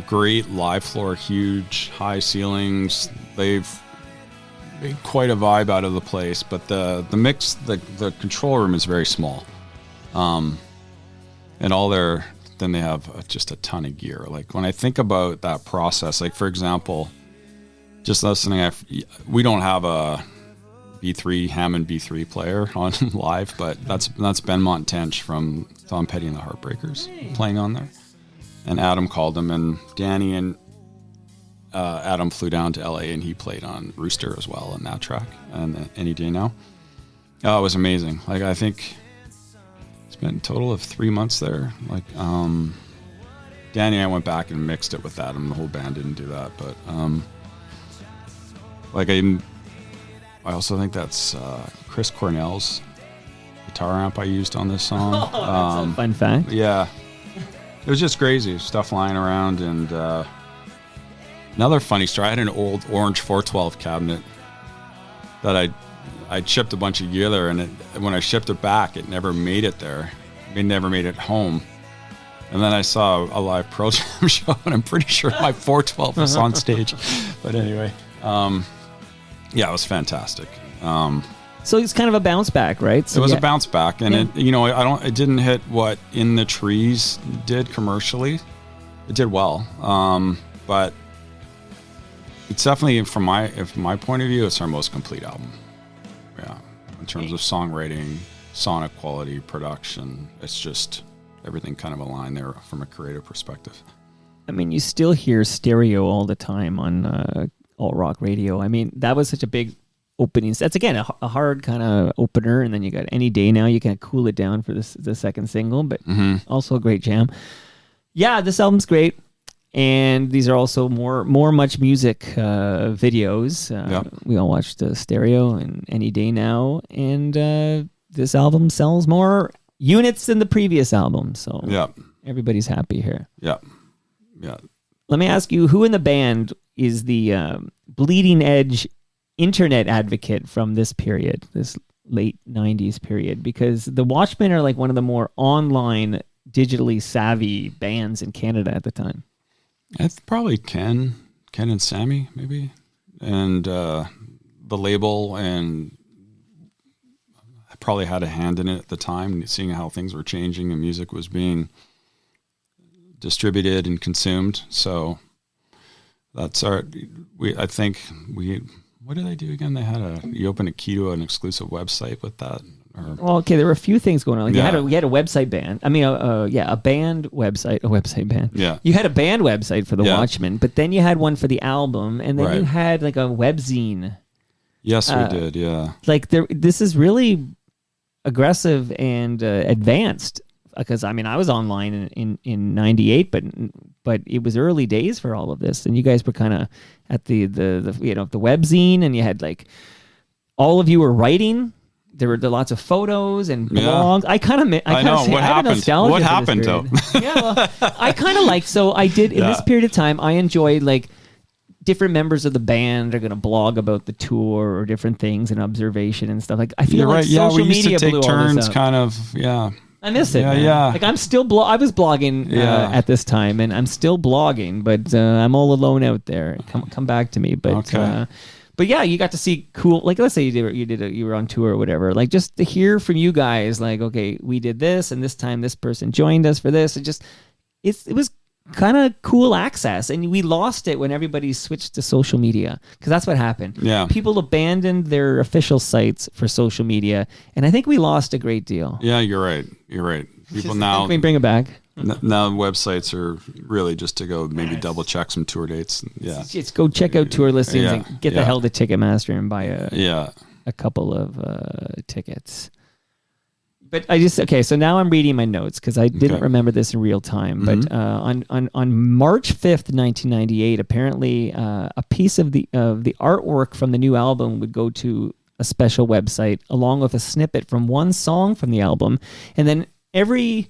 Speaker 3: Great live floor, huge, high ceilings. They've made quite a vibe out of the place, but the mix, the control room is very small. And then they have just a ton of gear. Like when I think about that process, like for example, just listening, we don't have a Hammond B3 player on live, but that's Benmont Tench from Tom Petty and the Heartbreakers playing on there. And Adam called him, and Danny and Adam flew down to LA, and he played on Rooster as well on that track and Any Day Now. Oh, it was amazing. Like I think spent a total of 3 months there. Like Danny and I went back and mixed it with Adam. The whole band didn't do that, but I also think that's Chris Cornell's guitar amp I used on this song.
Speaker 2: That's a fun fact.
Speaker 3: Yeah. It was just crazy. Stuff lying around. And another funny story, I had an old orange 412 cabinet that I'd shipped a bunch of gear there, and when I shipped it back, it never made it there. It never made it home. And then I saw a live Pearl Jam show, and I'm pretty sure my 412 was on stage. But anyway, yeah, it was fantastic.
Speaker 2: So it's kind of a bounce back, right? So
Speaker 3: it was a bounce back, and it didn't hit what In the Trees did commercially. It did well, but It's definitely from my point of view, it's our most complete album. Yeah, in terms of songwriting, sonic quality, production, it's just everything kind of aligned there from a creative perspective.
Speaker 2: I mean, you still hear stereo all the time on alt rock radio. I mean, that was such a big opening. That's again a hard kind of opener, and then you got Any Day Now. You can cool it down for the second single, but also a great jam. Yeah, this album's great, and these are also more Much Music videos. We all watched the stereo and Any Day Now, and this album sells more units than the previous album, so everybody's happy here.
Speaker 3: Yeah.
Speaker 2: Let me ask you, who in the band is the bleeding edge internet advocate from this period, this late 90s period? Because the Watchmen are like one of the more online, digitally savvy bands in Canada at the time.
Speaker 3: It's probably Ken and Sammy, maybe. And the label, and I probably had a hand in it at the time, seeing how things were changing and music was being distributed and consumed. So that's I think what did they do again? They had you open a key to an exclusive website with that.
Speaker 2: Well, okay, there were a few things going on. Like you had a website band. I mean, a band website, a website band.
Speaker 3: Yeah.
Speaker 2: You had a band website for the Watchmen, but then you had one for the album, and then you had like a webzine.
Speaker 3: Yes, we did. Yeah.
Speaker 2: Like this is really aggressive and advanced. Because I mean, I was online in '98, but it was early days for all of this, and you guys were kind of at the webzine, and you had like all of you were writing. There were lots of photos and blogs. I know
Speaker 3: what happened. What happened though?
Speaker 2: I kind of like. So I did in this period of time. I enjoyed like different members of the band are going to blog about the tour or different things and observation and stuff. Like I feel like social
Speaker 3: we used
Speaker 2: media
Speaker 3: to take
Speaker 2: blew
Speaker 3: turns,
Speaker 2: all this up.
Speaker 3: kind of. Yeah.
Speaker 2: I miss it.
Speaker 3: Yeah.
Speaker 2: Like I'm still I was blogging at this time, and I'm still blogging, but I'm all alone out there. Come back to me, but but yeah, you got to see cool. Like let's say you were on tour or whatever. Like just to hear from you guys, like okay, we did this, and this time this person joined us for this. It was kind of cool access, and we lost it when everybody switched to social media, because that's what happened.
Speaker 3: Yeah,
Speaker 2: people abandoned their official sites for social media, and I think we lost a great deal.
Speaker 3: Yeah, you're right. People now,
Speaker 2: can we bring it back?
Speaker 3: Now websites are really just to go maybe double check some tour dates. Yeah,
Speaker 2: just go check out tour listings and get the hell to Ticketmaster and buy a couple of tickets. But so now I'm reading my notes because I didn't remember this in real time. But on March 5th, 1998, apparently a piece of the artwork from the new album would go to a special website along with a snippet from one song from the album. And then every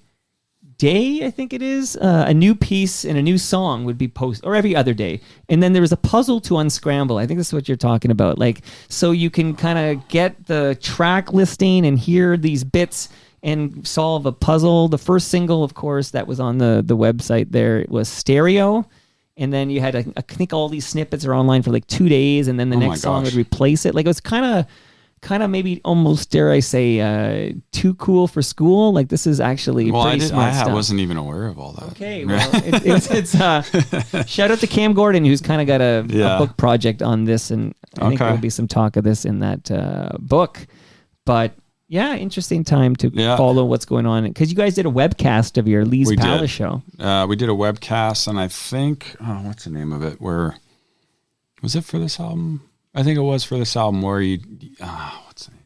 Speaker 2: day, I think it is, a new piece and a new song would be posted, or every other day. And then there was a puzzle to unscramble. I think this is what you're talking about. Like, so you can kind of get the track listing and hear these bits and solve a puzzle. The first single, of course, that was on the website there was Stereo. And then you had, I think all these snippets are online for like 2 days, and then the next song would replace it. Like it was kind of maybe almost, dare I say, too cool for school. Like this is actually pretty smart stuff.
Speaker 3: I wasn't even aware of all that.
Speaker 2: Okay, well, it's shout out to Cam Gordon, who's kind of got a book project on this, and I think there'll be some talk of this in that book. But yeah, interesting time to follow what's going on, because you guys did a webcast of your Lee's Palace show.
Speaker 3: We did a webcast, and I think what's the name of it? Where was it for this album? I think it was for this album where what's the name?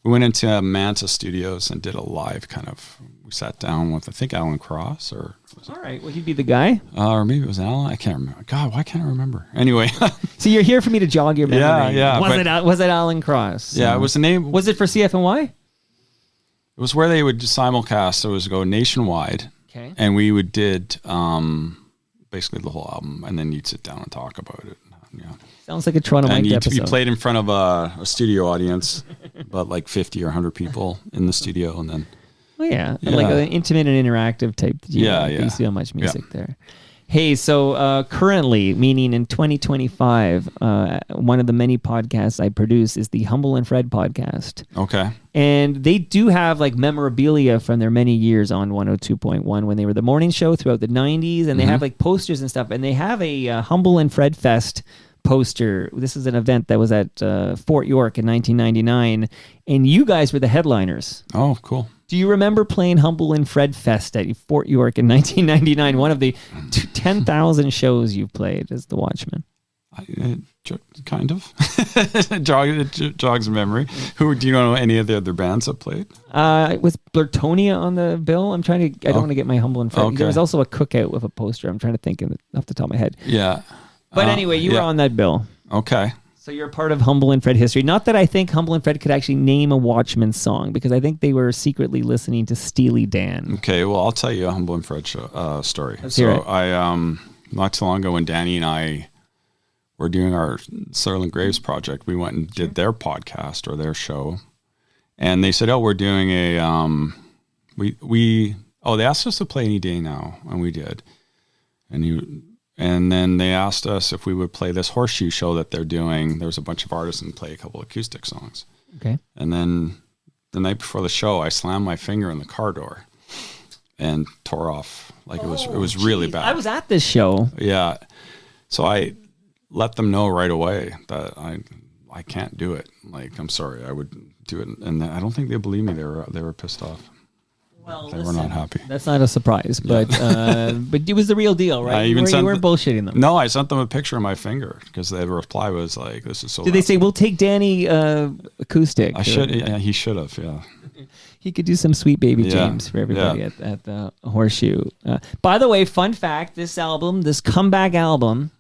Speaker 3: We went into Manta Studios and did a live kind of. We sat down with I think Alan Cross or.
Speaker 2: All right, well he'd be the guy.
Speaker 3: Or maybe it was Alan. I can't remember. God, why can't I remember? Anyway.
Speaker 2: So you're here for me to jog your memory.
Speaker 3: Yeah.
Speaker 2: Was it Alan Cross?
Speaker 3: Yeah, it was the name.
Speaker 2: Was it for CFNY?
Speaker 3: It was where they would simulcast. So it was go nationwide.
Speaker 2: Okay.
Speaker 3: And we did basically the whole album, and then you'd sit down and talk about it. Yeah.
Speaker 2: Sounds like a Toronto Mike episode.
Speaker 3: You played in front of a studio audience, about like 50 or 100 people in the studio, and then.
Speaker 2: Oh yeah, like an intimate and interactive type. You see how much music there. Hey, so currently, meaning in 2025, one of the many podcasts I produce is the Humble and Fred podcast.
Speaker 3: Okay.
Speaker 2: And they do have like memorabilia from their many years on 102.1 when they were the morning show throughout the 90s. And they have like posters and stuff. And they have a Humble and Fred Fest poster. This is an event that was at Fort York in 1999, and you guys were the headliners.
Speaker 3: Oh, cool.
Speaker 2: Do you remember playing Humble and Fred Fest at Fort York in 1999? One of the 10,000 shows you've played as the Watchmen.
Speaker 3: Kind of. Jogs memory. Do you know any of the other bands that played?
Speaker 2: Was Blurtonia on the bill? I don't want to get my Humble and Fred.
Speaker 3: Okay.
Speaker 2: There was also a cookout with a poster. I'm trying to think off the top of my head.
Speaker 3: Yeah.
Speaker 2: But anyway, you were on that bill.
Speaker 3: Okay.
Speaker 2: So you're part of Humble and Fred history. Not that I think Humble and Fred could actually name a Watchmen song, because I think they were secretly listening to Steely Dan.
Speaker 3: Okay, well, I'll tell you a Humble and Fred story.
Speaker 2: Let's hear it.
Speaker 3: I not too long ago when Danny and I were doing our Serlin Graves project, we went and did their podcast or their show, and they said, "Oh, we're doing a they asked us to play Any Day Now," and we did, and then they asked us if we would play this horseshoe show that they're doing. There's a bunch of artists and play a couple acoustic songs.
Speaker 2: Okay.
Speaker 3: And then the night before the show, I slammed my finger in the car door and tore off. Like it was really bad.
Speaker 2: I was at this show.
Speaker 3: Yeah. So I let them know right away that I can't do it. Like, I'm sorry, I would do it. And I don't think they believed me. They were pissed off.
Speaker 2: Well,
Speaker 3: they were not happy.
Speaker 2: That's not a surprise, but but it was the real deal, right? You weren't bullshitting them.
Speaker 3: No, I sent them a picture of my finger because the reply was like, "This is so."
Speaker 2: Did they say, "We'll take Danny acoustic"?
Speaker 3: He should have. Yeah.
Speaker 2: He could do some Sweet Baby James for everybody at the horseshoe. By the way, fun fact: this comeback album.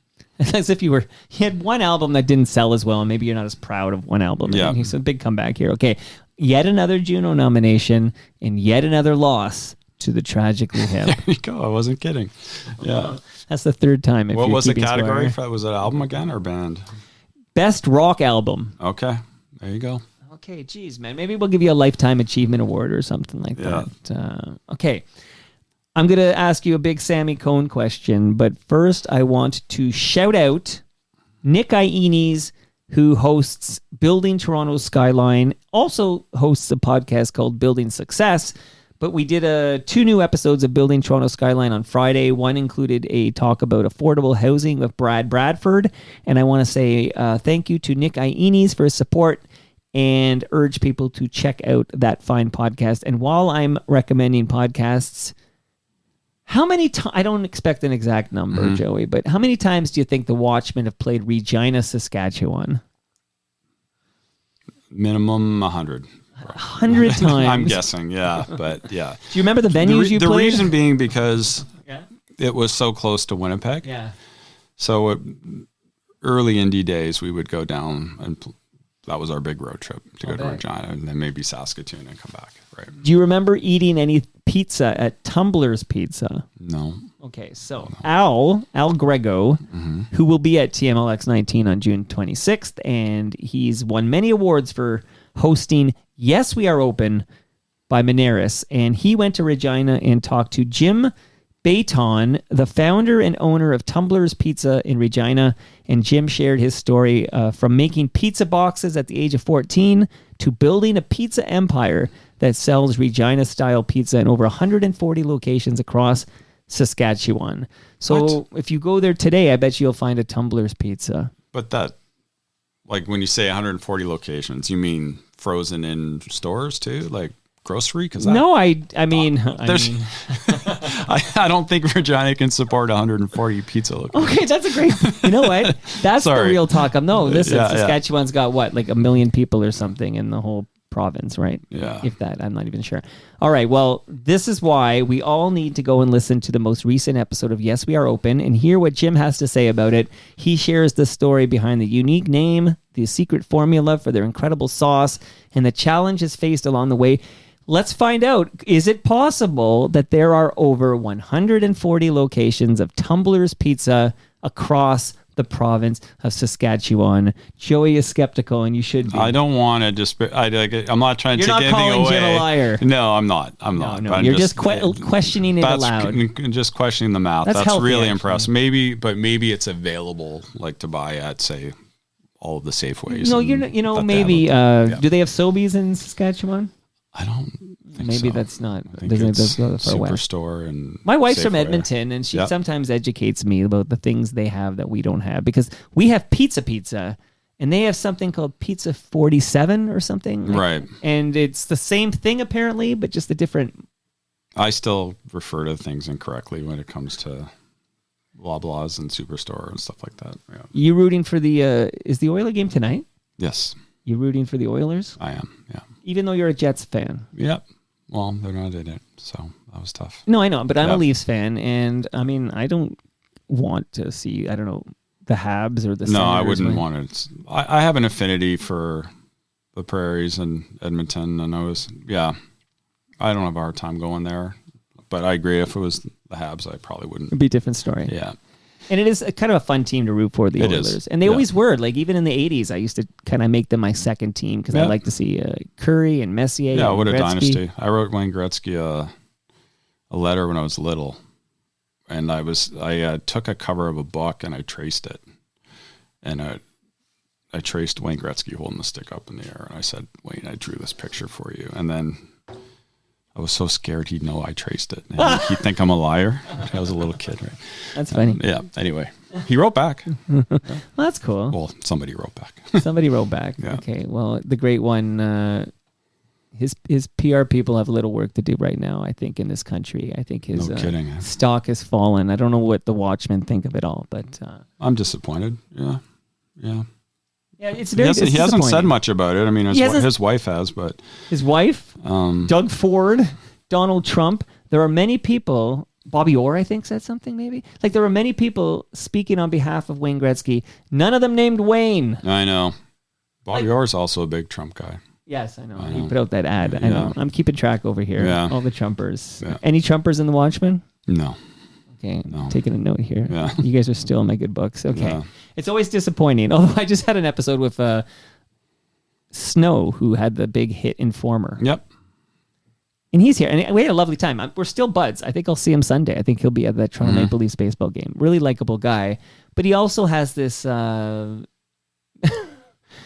Speaker 2: As if he had one album that didn't sell as well, and maybe you're not as proud of one album.
Speaker 3: Yeah.
Speaker 2: He's a big comeback here. Okay. Yet another Juno nomination and yet another loss to the Tragically Hip.
Speaker 3: There you go. I wasn't kidding. Yeah.
Speaker 2: That's the third time.
Speaker 3: What was the category for that? Was it album again or band?
Speaker 2: Best rock album.
Speaker 3: Okay. There you go.
Speaker 2: Okay. Geez, man. Maybe we'll give you a Lifetime Achievement Award or something like that. Okay. I'm going to ask you a big Sammy Cohn question, but first I want to shout out Nick Iones, who hosts Building Toronto's Skyline, also hosts a podcast called Building Success. But we did 2 new episodes of Building Toronto Skyline on Friday. One included a talk about affordable housing with Brad Bradford. And I want to say thank you to Nick Iones for his support and urge people to check out that fine podcast. And while I'm recommending podcasts, how many times, I don't expect an exact number, Joey, but how many times do you think the Watchmen have played Regina, Saskatchewan?
Speaker 3: Minimum 100.
Speaker 2: 100 times?
Speaker 3: I'm guessing, yeah, but yeah.
Speaker 2: Do you remember the venues you played?
Speaker 3: The reason being because it was so close to Winnipeg.
Speaker 2: Yeah.
Speaker 3: So early indie days, we would go down and that was our big road trip to go to Regina and then maybe Saskatoon and come back. Right.
Speaker 2: Do you remember eating any pizza at Tumbler's Pizza?
Speaker 3: No.
Speaker 2: Okay, so Al Grego, who will be at TMLX 19 on June 26th, and he's won many awards for hosting Yes, We Are Open by Moneris, and he went to Regina and talked to Jim Bayton, the founder and owner of Tumbler's Pizza in Regina, and Jim shared his story from making pizza boxes at the age of 14 to building a pizza empire that sells Regina-style pizza in over 140 locations across Saskatchewan. So if you go there today, I bet you'll find a Tumbler's Pizza.
Speaker 3: But that, like when you say 140 locations, you mean frozen in stores too? Like grocery?
Speaker 2: No, I mean,
Speaker 3: I don't think Regina can support 140 pizza locations.
Speaker 2: Okay, that's a great. You know what? That's the real talk. Listen, Saskatchewan's got what, like 1 million people or something in the whole province, right?
Speaker 3: Yeah.
Speaker 2: If that, I'm not even sure. All right, well, this is why we all need to go and listen to the most recent episode of Yes, We Are Open and hear what Jim has to say about it. He shares the story behind the unique name, the secret formula for their incredible sauce, and the challenges faced along the way. Let's find out, is it possible that there are over 140 locations of Tumbler's Pizza across the province of Saskatchewan? Joey is skeptical, and you should be.
Speaker 3: I don't want to just. I'm not trying to take anything away.
Speaker 2: You're not calling Jim a liar.
Speaker 3: No, I'm not.
Speaker 2: No. You're just questioning it aloud.
Speaker 3: Just questioning the math.
Speaker 2: That's
Speaker 3: healthy, really
Speaker 2: actually.
Speaker 3: Impressive. Maybe it's available, like to buy at, say, all of the Safeways.
Speaker 2: No, maybe. Do they have Sobeys in Saskatchewan?
Speaker 3: I don't think
Speaker 2: maybe
Speaker 3: so.
Speaker 2: that's not.
Speaker 3: I think
Speaker 2: Doesn't
Speaker 3: it's
Speaker 2: go far west.
Speaker 3: Superstore and
Speaker 2: My wife's from
Speaker 3: Safeway.
Speaker 2: Edmonton, and she
Speaker 3: Yep.
Speaker 2: sometimes educates me about the things they have that we don't have, because we have pizza, and they have something called Pizza 47 or something.
Speaker 3: Right.
Speaker 2: And it's the same thing apparently, but just a different.
Speaker 3: I still refer to things incorrectly when it comes to Loblaws and Superstore and stuff like that. Yeah.
Speaker 2: You rooting for the? Is the Oiler game tonight?
Speaker 3: Yes,
Speaker 2: You rooting for the Oilers,
Speaker 3: I am. Yeah.
Speaker 2: even though you're a Jets fan?
Speaker 3: Yep. Well, they're not in it, so that was tough.
Speaker 2: No, I know, but I'm a
Speaker 3: Yeah.
Speaker 2: Leafs fan, and I mean, I don't want to see, I don't know, the Habs or the
Speaker 3: No, I
Speaker 2: Senators
Speaker 3: wouldn't
Speaker 2: win.
Speaker 3: want it. I have an affinity for the Prairies and Edmonton, and I don't have a hard time going there. But I agree, if it was the Habs, I probably wouldn't.
Speaker 2: It'd be a different story.
Speaker 3: Yeah.
Speaker 2: And it is kind of a fun team to root for, the
Speaker 3: It
Speaker 2: Oilers.
Speaker 3: is.
Speaker 2: And they
Speaker 3: Yeah.
Speaker 2: always were. Like, even in the 80s, I used to kind of make them my second team because I
Speaker 3: Yeah.
Speaker 2: like to see Curry and Messier.
Speaker 3: Yeah,
Speaker 2: and
Speaker 3: what a
Speaker 2: Gretzky.
Speaker 3: dynasty. I wrote Wayne Gretzky a letter when I was little. And I took a cover of a book and I traced it. And I traced Wayne Gretzky holding the stick up in the air. And I said, Wayne, I drew this picture for you. And then I was so scared he'd know I traced it. And he'd think I'm a liar. I was a little kid, right?
Speaker 2: That's funny.
Speaker 3: Yeah, anyway. He wrote back.
Speaker 2: Well, that's cool.
Speaker 3: Well, somebody wrote back.
Speaker 2: Somebody wrote back.
Speaker 3: Yeah.
Speaker 2: Okay, well, the great one, his PR people have a little work to do right now, I think, in this country. I think his
Speaker 3: No kidding, eh?
Speaker 2: stock has fallen. I don't know what the Watchmen think of it all, but
Speaker 3: I'm disappointed. Yeah. Yeah.
Speaker 2: yeah, it's
Speaker 3: He
Speaker 2: very
Speaker 3: hasn't said
Speaker 2: disappointing.
Speaker 3: much about it. I mean,
Speaker 2: He hasn't-
Speaker 3: his wife has, but
Speaker 2: His wife, Doug Ford, Donald Trump. There are many people. Bobby Orr, I think, said something maybe. Like, there were many people speaking on behalf of Wayne Gretzky. None of them named Wayne.
Speaker 3: I know. Bobby Orr's also a big Trump guy.
Speaker 2: Yes, I know.
Speaker 3: I
Speaker 2: He
Speaker 3: know.
Speaker 2: put out that ad. I
Speaker 3: Yeah.
Speaker 2: know. I'm keeping track over here.
Speaker 3: Yeah.
Speaker 2: All the Trumpers.
Speaker 3: Yeah.
Speaker 2: Any Trumpers in the Watchmen?
Speaker 3: No.
Speaker 2: Okay,
Speaker 3: No.
Speaker 2: taking a note here.
Speaker 3: Yeah.
Speaker 2: You guys are still in my good books. Okay.
Speaker 3: Yeah.
Speaker 2: It's always disappointing. Although I just had an episode with Snow, who had the big hit Informer.
Speaker 3: Yep.
Speaker 2: And he's here. And we had a lovely time. We're still buds. I think I'll see him Sunday. I think he'll be at the Toronto Maple Leafs baseball game. Really likable guy. But he also has this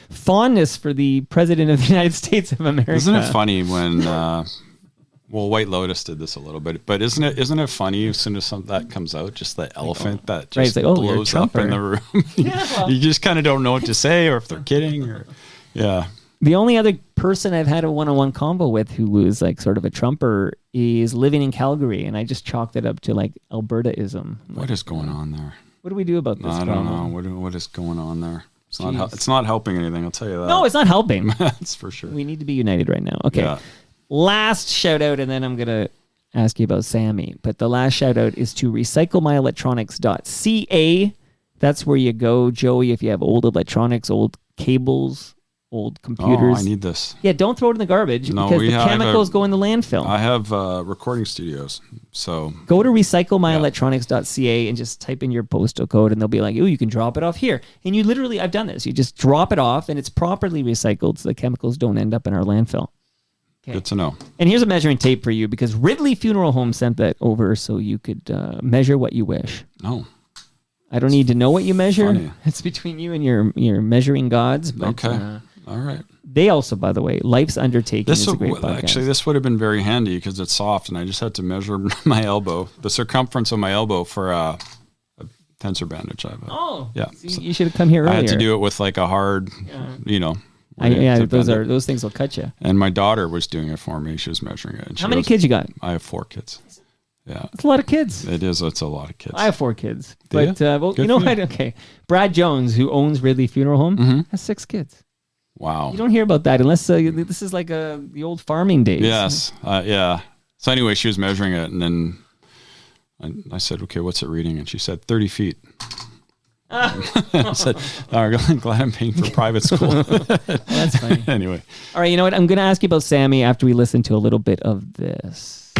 Speaker 2: fondness for the President of the United States of America.
Speaker 3: Isn't it funny when, well, White Lotus did this a little bit, but isn't it funny as soon as that comes out, just the elephant that
Speaker 2: Right,
Speaker 3: just
Speaker 2: it's like, oh, you're a
Speaker 3: blows up in
Speaker 2: Trumper.
Speaker 3: the room. You just kind of don't know what to say or if they're kidding or, yeah.
Speaker 2: The only other person I've had a one-on-one convo with who was like sort of a Trumper is living in Calgary, and I just chalked it up to like Albertaism.
Speaker 3: What is going on there?
Speaker 2: What do we do about this
Speaker 3: I
Speaker 2: problem?
Speaker 3: don't know. What is going on there? It's
Speaker 2: Jeez.
Speaker 3: not. It's not helping anything. I'll tell you that.
Speaker 2: No, it's not helping.
Speaker 3: That's for sure.
Speaker 2: We need to be united right now. Okay.
Speaker 3: Yeah.
Speaker 2: Last shout out, and then I'm going to ask you about Sammy. But the last shout out is to recyclemyelectronics.ca. That's where you go, Joey, if you have old electronics, old cables, old computers.
Speaker 3: Oh, I need this.
Speaker 2: Yeah, don't throw it in the garbage
Speaker 3: No,
Speaker 2: because
Speaker 3: we
Speaker 2: the
Speaker 3: have
Speaker 2: chemicals go in the landfill.
Speaker 3: I have recording studios, so
Speaker 2: Go to recyclemyelectronics.ca and just type in your postal code, and they'll be like, "Oh, you can drop it off here." And you literally, I've done this. You just drop it off, and it's properly recycled, so the chemicals don't end up in our landfill. Okay.
Speaker 3: good to know.
Speaker 2: And here's a measuring tape for you because Ridley Funeral Home sent that over so you could measure what you wish.
Speaker 3: No.
Speaker 2: I don't need to know what you measure.
Speaker 3: funny.
Speaker 2: It's between you and your measuring gods. But,
Speaker 3: Okay. All right.
Speaker 2: They also, by the way, Life's Undertaking is a great podcast.
Speaker 3: Actually, this would have been very handy because it's soft, and I just had to measure my elbow, the circumference of my elbow for a tensor bandage. I have.
Speaker 2: Oh,
Speaker 3: Yeah.
Speaker 2: see,
Speaker 3: So
Speaker 2: you should have come here earlier.
Speaker 3: I had to do it with like a hard,
Speaker 2: Yeah,
Speaker 3: to
Speaker 2: those
Speaker 3: bend it.
Speaker 2: those things will cut you.
Speaker 3: And my daughter was doing it for me. She was measuring it. And
Speaker 2: How many kids you got?
Speaker 3: I have 4 kids. Yeah,
Speaker 2: That's a lot of kids.
Speaker 3: it is. It's a lot of kids.
Speaker 2: I have 4 kids.
Speaker 3: Do
Speaker 2: But
Speaker 3: you?
Speaker 2: well,
Speaker 3: Good
Speaker 2: you know
Speaker 3: for
Speaker 2: what?
Speaker 3: you.
Speaker 2: Okay. Brad Jones, who owns Ridley Funeral Home, has 6 kids.
Speaker 3: Wow.
Speaker 2: You don't hear about that unless this is like the old farming days.
Speaker 3: Yes. Yeah. So anyway, she was measuring it, and then I said, "Okay, what's it reading?" And she said, 30 feet. I said, "I'm glad I'm paying for private school."
Speaker 2: That's funny.
Speaker 3: Anyway,
Speaker 2: All right, you know what? I'm going to ask you about Sammy after we listen to a little bit of this.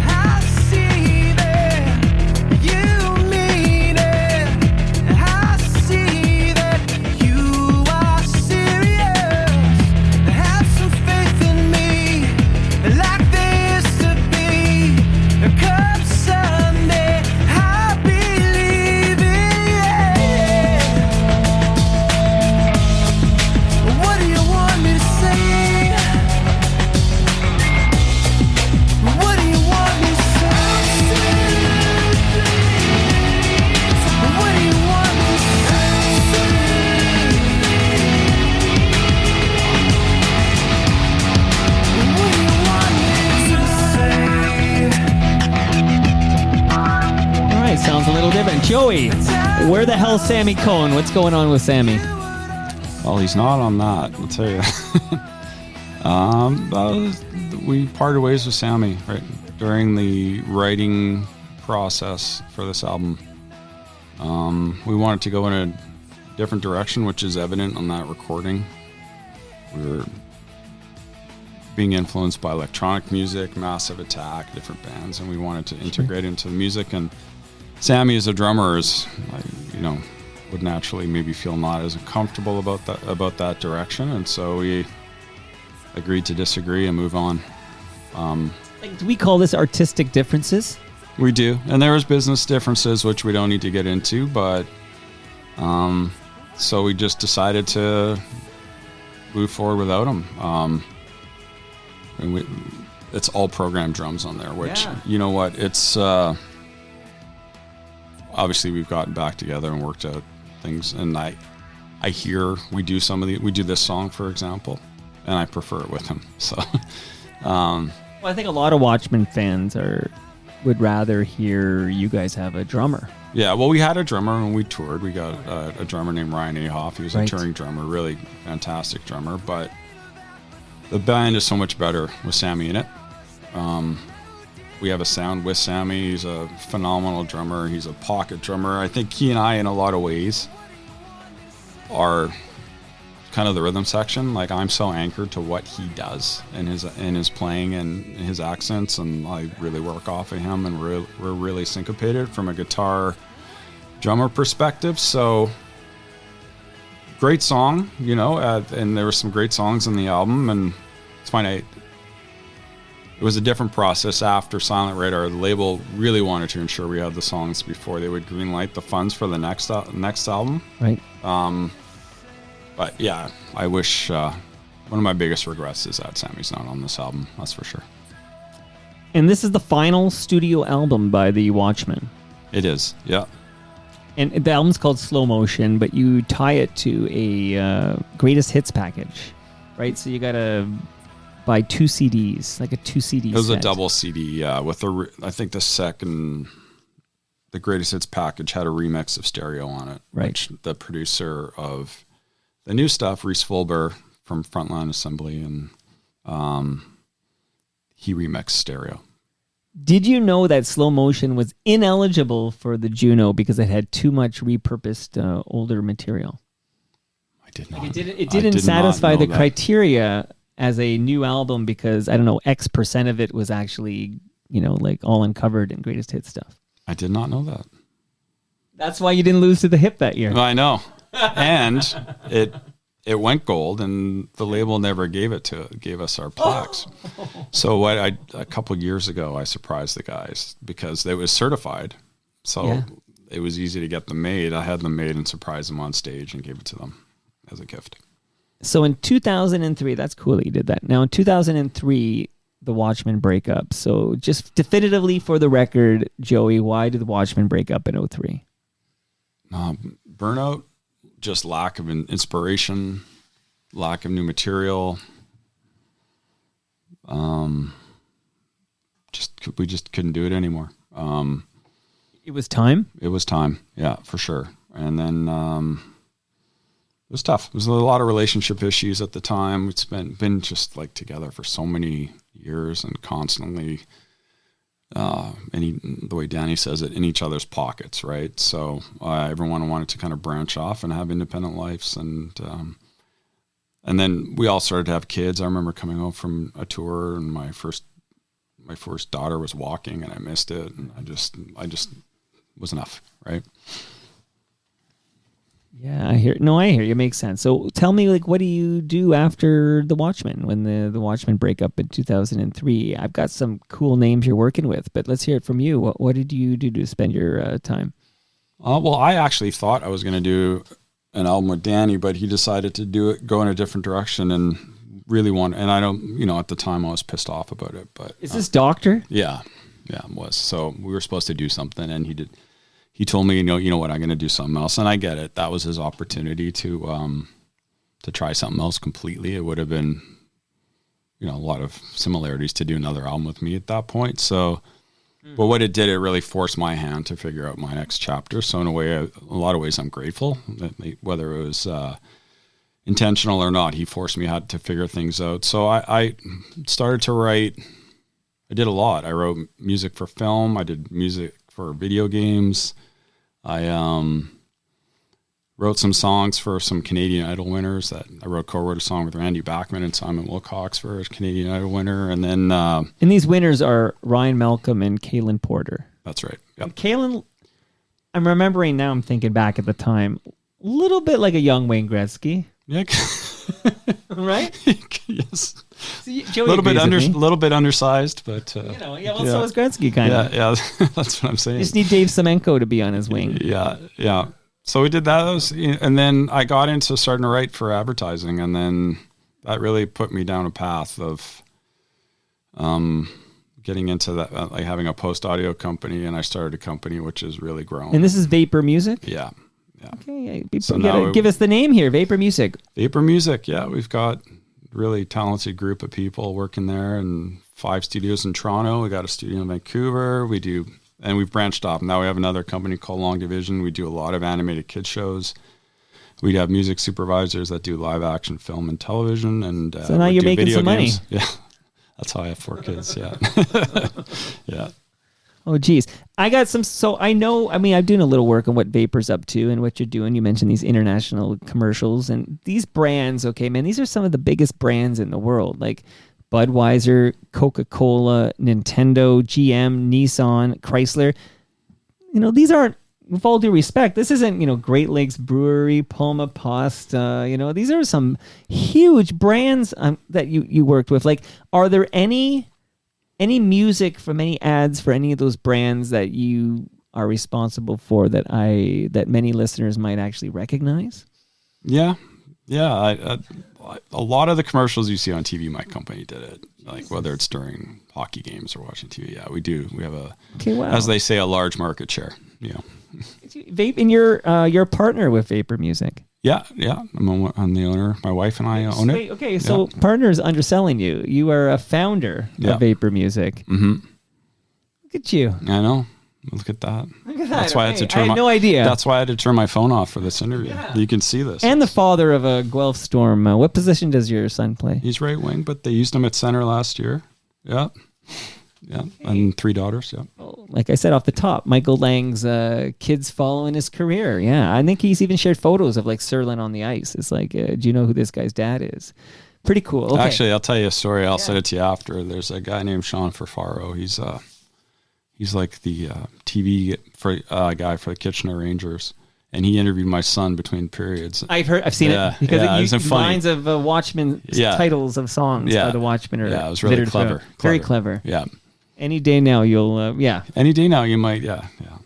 Speaker 1: I see that you mean it. I see that you
Speaker 2: little different. Joey, where the hell's Sammy Cohn? What's going on with Sammy?
Speaker 3: Well, he's not on that, I'll tell you. We parted ways with Sammy right during the writing process for this album. We wanted to go in a different direction, which is evident on that recording. We were being influenced by electronic music, Massive Attack, different bands, and we wanted to integrate into the music. And Sammy, as a drummer, would naturally maybe feel not as comfortable about that direction, and so we agreed to disagree and move on.
Speaker 2: Do we call this artistic differences?
Speaker 3: We do, and there was business differences which we don't need to get into, but so we just decided to move forward without him. And it's all programmed drums on there, which you know what, it's obviously we've gotten back together and worked out things, and I hear we do this song, for example, and I prefer it with him. So
Speaker 2: well, I think a lot of Watchmen fans would rather hear you guys have a drummer.
Speaker 3: Yeah, well, we had a drummer when we toured. We got a drummer named Ryan Ahoff. He was a touring drummer, really fantastic drummer, but the band is so much better with Sammy in it. We have a sound with Sammy. He's a phenomenal drummer. He's a pocket drummer. I think he and I, in a lot of ways, are kind of the rhythm section. Like, I'm so anchored to what he does in his playing and his accents, and I really work off of him, and we're really syncopated from a guitar drummer perspective. So great song, and there were some great songs in the album, and it's fine. It was a different process after Silent Radar. The label really wanted to ensure we had the songs before they would greenlight the funds for the next album.
Speaker 2: Right.
Speaker 3: But yeah, I wish, one of my biggest regrets is that Sammy's not on this album, that's for sure.
Speaker 2: And this is the final studio album by the Watchmen.
Speaker 3: It is, yeah.
Speaker 2: And the album's called Slow Motion, but you tie it to a greatest hits package, right? So you got to buy 2 CDs, like a 2 CD set.
Speaker 3: It was a double CD, yeah, with I think the greatest hits package had a remix of Stereo on it.
Speaker 2: Right.
Speaker 3: Which the producer of the new stuff, Reese Fulber from Frontline Assembly, and he remixed Stereo.
Speaker 2: Did you know that Slow Motion was ineligible for the Juno because it had too much repurposed older material?
Speaker 3: I did not.
Speaker 2: It didn't satisfy the criteria as a new album because, I don't know, X% of it was actually, like all uncovered and greatest hits stuff.
Speaker 3: I did not know that.
Speaker 2: That's why you didn't lose to the Hip that year.
Speaker 3: I know. And it went gold, and the label never gave us our plaques. So a couple of years ago, I surprised the guys because it was certified. So it was easy to get them made. I had them made and surprised them on stage and gave it to them as a gift.
Speaker 2: So in 2003, that's cool that you did that. Now in 2003, the Watchmen break up. So just definitively for the record, Joey, why did the Watchmen break up in 2003?
Speaker 3: Burnout, just lack of inspiration, lack of new material. We just couldn't do it anymore.
Speaker 2: It was time?
Speaker 3: It was time, yeah, for sure. And then it was tough. It was a lot of relationship issues at the time. We'd been just like together for so many years and constantly, the way Danny says it, in each other's pockets, right? So everyone wanted to kind of branch off and have independent lives, and then we all started to have kids. I remember coming home from a tour, and my first daughter was walking, and I missed it, and I just was enough, right?
Speaker 2: Yeah, I hear you. It makes sense. So tell me, what do you do after the Watchmen, when the Watchmen break up in 2003? I've got some cool names you're working with, but let's hear it from you. What did you do to spend your time?
Speaker 3: Well, I actually thought I was going to do an album with Danny, but he decided to go in a different direction and really and I don't, at the time I was pissed off about it, but.
Speaker 2: Is this Doctor?
Speaker 3: Yeah, it was. So we were supposed to do something, and he did. He told me, you know what, I'm going to do something else. And I get it. That was his opportunity to try something else completely. It would have been, a lot of similarities to do another album with me at that point. So But what it did, it really forced my hand to figure out my next chapter. So in a lot of ways, I'm grateful that whether it was intentional or not, he forced me to figure things out. So I started to write. I did a lot. I wrote music for film. I did music for video games. I wrote some songs for some Canadian Idol winners. I co-wrote a song with Randy Bachman and Simon Wilcox for a Canadian Idol winner. And then...
Speaker 2: and these winners are Ryan Malcolm and Kaylin Porter.
Speaker 3: That's right. Yep.
Speaker 2: And Kaylin, I'm remembering now, I'm thinking back at the time, a little bit like a young Wayne Gretzky.
Speaker 3: Yeah.
Speaker 2: Right?
Speaker 3: Yes.
Speaker 2: A
Speaker 3: little bit undersized, but...
Speaker 2: so is Gretzky kind of.
Speaker 3: Yeah, that's what I'm saying.
Speaker 2: You just need Dave Semenko to be on his wing.
Speaker 3: Yeah. So we did that, and then I got into starting to write for advertising, and then that really put me down a path of getting into that, like having a post-audio company, and I started a company which has really grown.
Speaker 2: And this is Vapour Music?
Speaker 3: Yeah.
Speaker 2: Okay, so you gotta give us the name here, Vapour Music.
Speaker 3: Vapour Music, yeah. We've got a really talented group of people working there, and 5 studios in Toronto. We got a studio in Vancouver. And we've branched off. Now we have another company called Long Division. We do a lot of animated kids shows. We have music supervisors that do live action film and television. And
Speaker 2: so now you're making some money.
Speaker 3: Yeah, that's how I have 4 kids. Yeah, yeah.
Speaker 2: Oh, geez. I got some. So I know. I mean, I'm doing a little work on what Vapour's up to and what you're doing. You mentioned these international commercials and these brands. Okay, man, these are some of the biggest brands in the world. Like Budweiser, Coca-Cola, Nintendo, GM, Nissan, Chrysler. These aren't, with all due respect, this isn't, Great Lakes Brewery, Palma Pasta. These are some huge brands that you worked with. Like, are there any music from any ads for any of those brands that you are responsible for that many listeners might actually recognize?
Speaker 3: Yeah. Yeah, a lot of the commercials you see on TV, my company did it. Like whether it's during hockey games or watching TV. Yeah, we do. We have as they say, a large market share. Yeah.
Speaker 2: Vape, and you're a partner with Vapour Music.
Speaker 3: Yeah. I'm the owner. My wife and I own it.
Speaker 2: Wait, okay, so partners underselling you. You are a founder of Vapour Music.
Speaker 3: Mm-hmm.
Speaker 2: Look at you.
Speaker 3: I know. Look at that. That's why I had to turn.
Speaker 2: I had no idea.
Speaker 3: That's why I had to turn my phone off for this interview. Yeah. You can see this.
Speaker 2: And the father of a Guelph Storm. What position does your son play?
Speaker 3: He's right wing, but they used him at center last year. Yeah. And 3 daughters. Yeah.
Speaker 2: Well, like I said off the top, Michael Lang's kids following his career. Yeah, I think he's even shared photos of like Serlin on the ice. It's like, do you know who this guy's dad is? Pretty cool. Okay.
Speaker 3: Actually, I'll tell you a story. I'll send it to you after. There's a guy named Sean Ferfaro. He's like the TV guy for the Kitchener Rangers, and he interviewed my son between periods.
Speaker 2: I've seen it because lines of Watchmen titles of songs by the Watchmen are
Speaker 3: it was really clever.
Speaker 2: Very clever.
Speaker 3: Yeah.
Speaker 2: Any day now you'll
Speaker 3: Any day now you might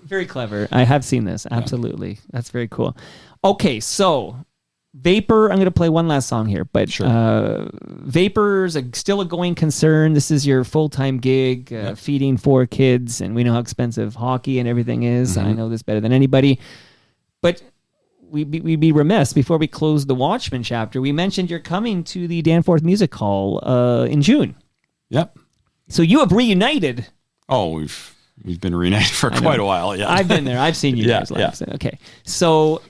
Speaker 2: Very clever. I have seen this. Absolutely. Yeah. That's very cool. Okay, so Vapour, I'm going to play one last song here, but sure. Vapour's still a going concern. This is your full-time gig, feeding 4 kids, and we know how expensive hockey and everything is. Mm-hmm. I know this better than anybody. But we'd be remiss before we close the Watchmen chapter. We mentioned you're coming to the Danforth Music Hall in June.
Speaker 3: Yep.
Speaker 2: So you have reunited.
Speaker 3: Oh, we've been reunited for quite a while. Yeah,
Speaker 2: I've been there. I've seen you guys live. Yeah. So, okay, so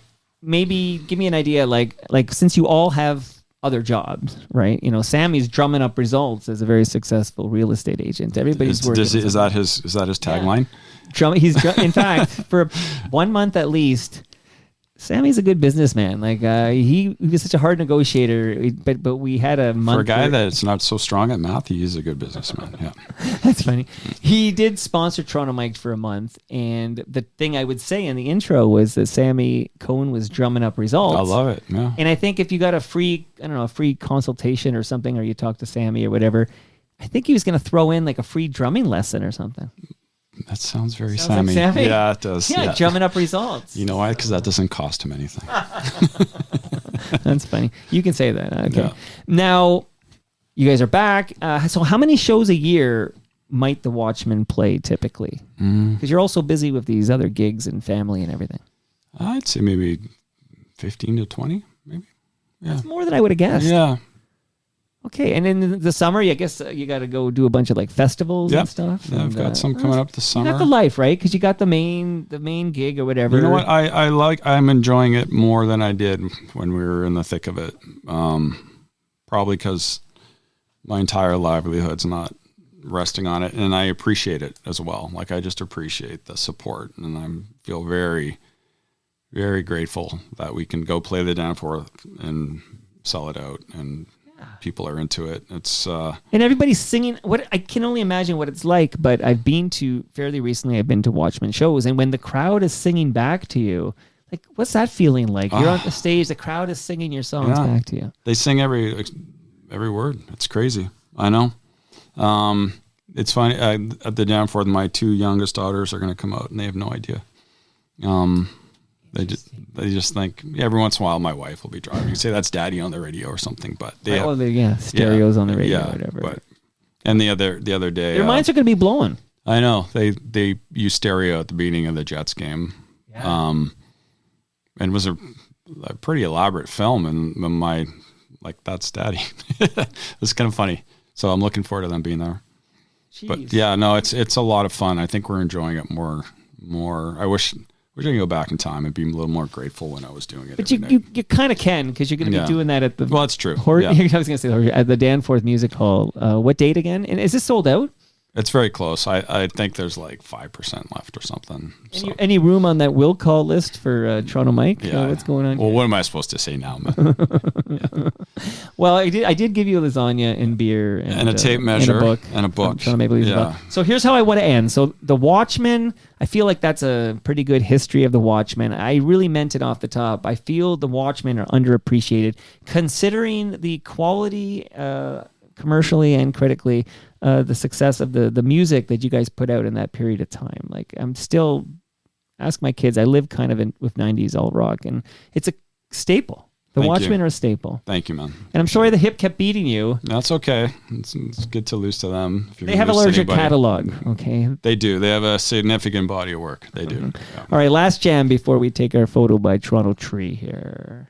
Speaker 2: maybe give me an idea. Like since you all have other jobs, right? Sammy's drumming up results as a very successful real estate agent. Everybody's working.
Speaker 3: Is that his tagline?
Speaker 2: Yeah. In fact, for 1 month at least, Sammy's a good businessman. Like he was such a hard negotiator, but we had a month.
Speaker 3: For a guy that's not so strong at math, he is a good businessman. Yeah,
Speaker 2: that's funny. He did sponsor Toronto Mike for a month, and the thing I would say in the intro was that Sammy Cohen was drumming up results.
Speaker 3: I love it. Yeah,
Speaker 2: and I think if you got a free consultation or something, or you talk to Sammy or whatever, I think he was going to throw in like a free drumming lesson or something.
Speaker 3: That sounds very Sammy.
Speaker 2: Like Sammy.
Speaker 3: Yeah, it does.
Speaker 2: Yeah, drumming up results.
Speaker 3: You know why? Because that doesn't cost him anything.
Speaker 2: That's funny. You can say that. Okay. Yeah. Now, you guys are back. So how many shows a year might the Watchmen play typically? Because you're also busy with these other gigs and family and everything.
Speaker 3: I'd say maybe 15 to 20, maybe. Yeah.
Speaker 2: That's more than I would have guessed.
Speaker 3: Yeah.
Speaker 2: Okay, and in the summer, I guess you got to go do a bunch of like festivals and stuff.
Speaker 3: Yeah, I've got some coming up this summer.
Speaker 2: You got the life, right? Because you got the main gig or whatever.
Speaker 3: You know what? I'm enjoying it more than I did when we were in the thick of it. Probably because my entire livelihood's not resting on it, and I appreciate it as well. Like I just appreciate the support, and I feel very, very grateful that we can go play the Danforth and sell it out, and people are into it. It's
Speaker 2: and everybody's singing. What I can only imagine what it's like, but I've been to fairly recently. I've been to Watchmen shows, and when the crowd is singing back to you, like what's that feeling like? You're on the stage, the crowd is singing your songs back to you.
Speaker 3: They sing every word. It's crazy. I know. It's funny at the Danforth. My 2 youngest daughters are going to come out, and they have no idea. They just think every once in a while my wife will be driving. You say that's Daddy on the radio or something, but they have,
Speaker 2: stereos on the radio or whatever.
Speaker 3: But, and the other day,
Speaker 2: their minds are going to be blown.
Speaker 3: I know they used stereo at the beginning of the Jets game, and it was a pretty elaborate film. And my that's Daddy. It's kind of funny. So I'm looking forward to them being there. Jeez. But yeah, no, it's a lot of fun. I think we're enjoying it more. I wish I could go back in time and be a little more grateful when I was doing it.
Speaker 2: But you kind of can, because you're going to be doing that at the...
Speaker 3: Well, that's true.
Speaker 2: I was going to say at the Danforth Music Hall. What date again? And is this sold out?
Speaker 3: It's very close. I think there's like 5% left or something.
Speaker 2: Any room on that will call list for Toronto Mike?
Speaker 3: Yeah.
Speaker 2: What's going on?
Speaker 3: Well, what am I supposed to say now, man?
Speaker 2: Well, I did give you lasagna and beer
Speaker 3: and a tape measure and a book.
Speaker 2: Toronto Maple Leafs book. So here's how I want to end. So the Watchmen, I feel like that's a pretty good history of the Watchmen. I really meant it off the top. I feel the Watchmen are underappreciated, considering the quality commercially and critically, the success of the music that you guys put out in that period of time. Like I'm still, ask my kids, I live kind of with 90s alt rock, and it's a staple. The Watchmen are a staple.
Speaker 3: Thank you, man.
Speaker 2: And I'm sorry the hip kept beating you.
Speaker 3: That's okay. It's good to lose to them.
Speaker 2: They have a larger catalog, okay?
Speaker 3: They do. They have a significant body of work. They do. Yeah.
Speaker 2: All right, last jam before we take our photo by Toronto Tree here.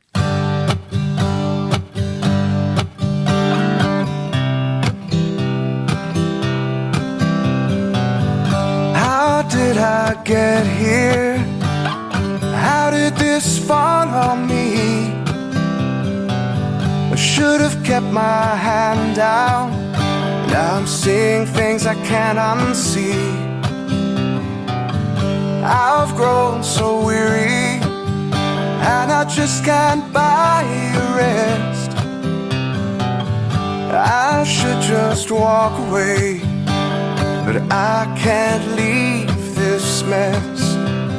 Speaker 1: How did I get here? How did this fall on me? I should have kept my hand down. Now I'm seeing things I can't unsee. I've grown so weary, and I just can't buy a rest. I should just walk away, but I can't leave this mess.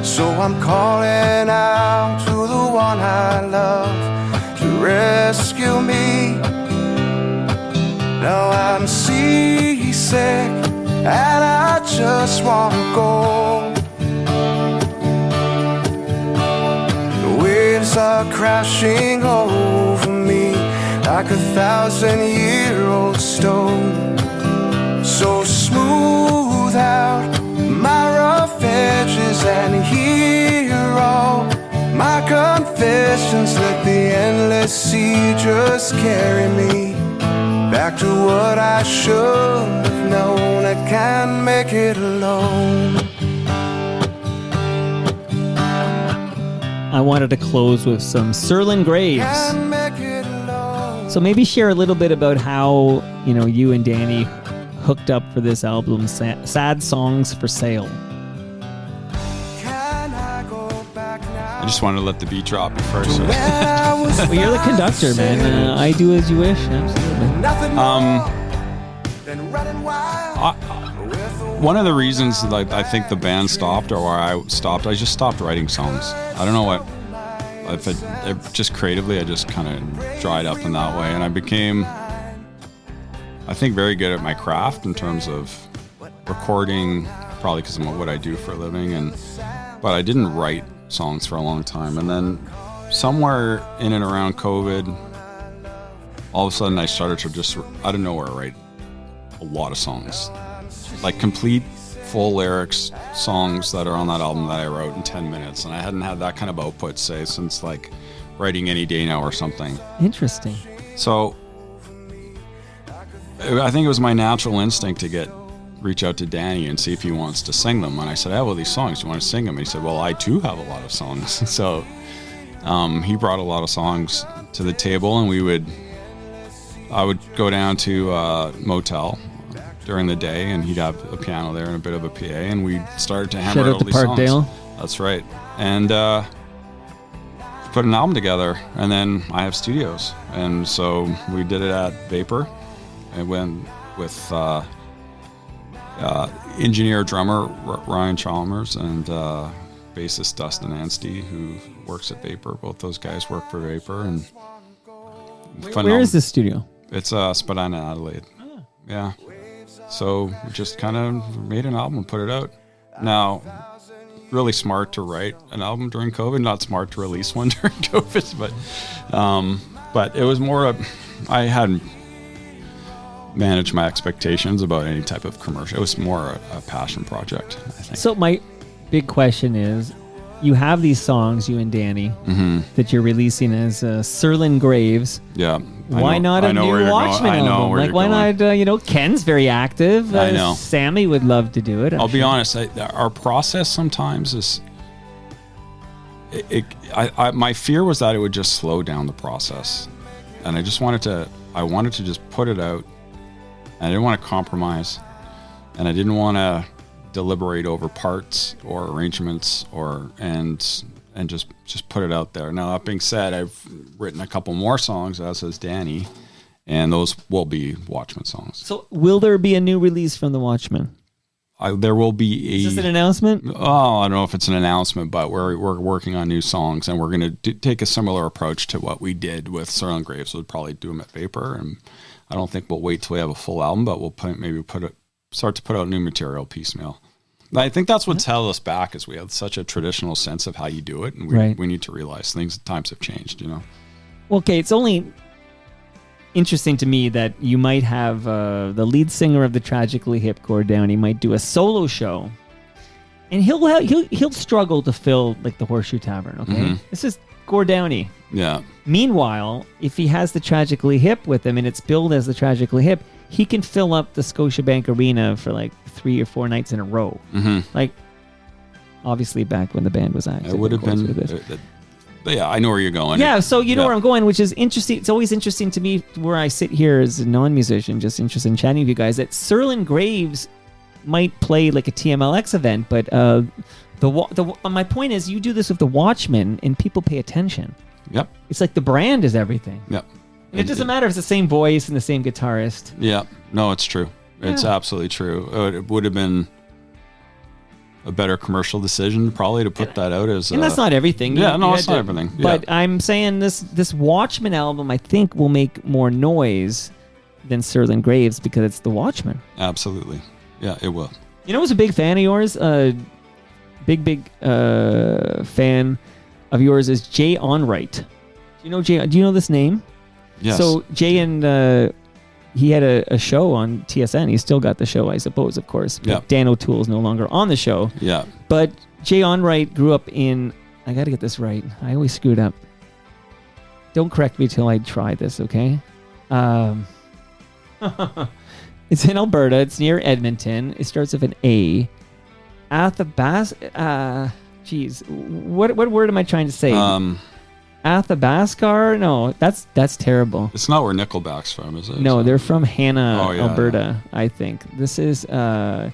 Speaker 1: So I'm calling out to the one I love to rescue me. Now I'm seasick and I just wanna go. The waves are crashing over me like 1,000-year-old stone. So smooth out my rough edges and hear all my confessions. Let the endless sea just carry me back to what I should have known. I can't make it alone.
Speaker 2: I wanted to close with some Serlin Graves. So maybe share a little bit about how, you and Danny hooked up for this album, Sad Songs for Sale.
Speaker 3: I just wanted to let the beat drop at first.
Speaker 2: Well, you're the conductor, man. I do as you wish. Absolutely.
Speaker 3: One of the reasons that I think the band stopped, or why I stopped, I just stopped writing songs. I don't know what. Just creatively, I just kind of dried up in that way, and I became, I think, very good at my craft in terms of recording, probably because of what I do for a living, but I didn't write songs for a long time. And then somewhere in and around COVID, all of a sudden I started to just out of nowhere write a lot of songs, like complete full lyrics songs that are on that album that I wrote in 10 minutes, and I hadn't had that kind of output, say, since like writing Any Day Now or something.
Speaker 2: Interesting.
Speaker 3: So I think it was my natural instinct to reach out to Danny and see if he wants to sing them. And I said, I have all these songs. Do you want to sing them? And he said, well, I too have a lot of songs. So he brought a lot of songs to the table, and I would go down to motel during the day, and he'd have a piano there and a bit of a PA, and we started to hammer
Speaker 2: Shout
Speaker 3: out
Speaker 2: out to
Speaker 3: all these
Speaker 2: Parkdale.
Speaker 3: songs. That's right. And put an album together, and then I have studios, and so we did it at Vapour. I went with engineer drummer Ryan Chalmers and bassist Dustin Anstey, who works at Vapour. Both those guys work for Vapour, and
Speaker 2: Where is this studio?
Speaker 3: It's Spadina, Adelaide. Yeah. So we just kind of made an album and put it out. Now, really smart to write an album during COVID, not smart to release one during COVID, but it was more I hadn't managed my expectations about any type of commercial. It was more a passion project, I think.
Speaker 2: So my big question is, you have these songs, you and Danny, that you're releasing as Serlin Graves.
Speaker 3: Yeah.
Speaker 2: Why not a new Watchmen album? Like, why not, Ken's very active.
Speaker 3: I know.
Speaker 2: Sammy would love to do it.
Speaker 3: I'll be honest, our process sometimes is, my fear was that it would just slow down the process. And I wanted to just put it out. I didn't want to compromise. And I didn't want to deliberate over parts or arrangements and just put it out there. Now, that being said, I've written a couple more songs, as has Danny, and those will be Watchmen songs.
Speaker 2: So will there be a new release from the Watchmen?
Speaker 3: There will be
Speaker 2: Is this an announcement?
Speaker 3: Oh, I don't know if it's an announcement, but we're working on new songs, and we're going to take a similar approach to what we did with Serlin Graves. We'll probably do them at Vapour, and I don't think we'll wait till we have a full album, but we'll start to put out new material piecemeal. I think that's what's held us back, is we have such a traditional sense of how you do it, and we need to realize times have changed,
Speaker 2: Okay, it's only interesting to me that you might have the lead singer of the Tragically Hip, Gord Downey, might do a solo show, and he'll struggle to fill like the Horseshoe Tavern. Okay, This is Gord Downey.
Speaker 3: Yeah.
Speaker 2: Meanwhile, if he has the Tragically Hip with him and it's billed as the Tragically Hip, he can fill up the Scotiabank Arena for like 3 or 4 nights in a row. Like, obviously back when the band was active.
Speaker 3: It would have been. But yeah, I know where you're going.
Speaker 2: Yeah, so you know where I'm going, which is interesting. It's always interesting to me where I sit here as a non-musician, just interested in chatting with you guys, that Serlin Graves might play like a TMLX event, but my point is, you do this with the Watchmen and people pay attention.
Speaker 3: Yep.
Speaker 2: It's like the brand is everything.
Speaker 3: Yep.
Speaker 2: And it doesn't matter if it's the same voice and the same guitarist.
Speaker 3: Yeah. No, it's true. It's absolutely true. It would have been a better commercial decision probably to put that out as.
Speaker 2: And that's not everything.
Speaker 3: Yeah, no, that's not everything.
Speaker 2: But I'm saying this Watchmen album, I think, will make more noise than Serlin Graves because it's the Watchmen.
Speaker 3: Absolutely. Yeah, it will.
Speaker 2: You know who's a big fan of yours? Big fan of yours is Jay Onright. Do you know Jay? Do you know this name?
Speaker 3: Yes.
Speaker 2: So Jay and he had a show on TSN. He still got the show, I suppose, of course. But
Speaker 3: yeah.
Speaker 2: Dan O'Toole's no longer on the show.
Speaker 3: Yeah.
Speaker 2: But Jay Onright grew up in, I got to get this right. I always screw it up. Don't correct me till I try this, okay? It's in Alberta. It's near Edmonton. It starts with an A. What word am I trying to say? Athabascar? No, that's terrible.
Speaker 3: It's not where Nickelback's from, is it?
Speaker 2: No, they're from Hannah, Alberta, yeah. I think. This is, I'm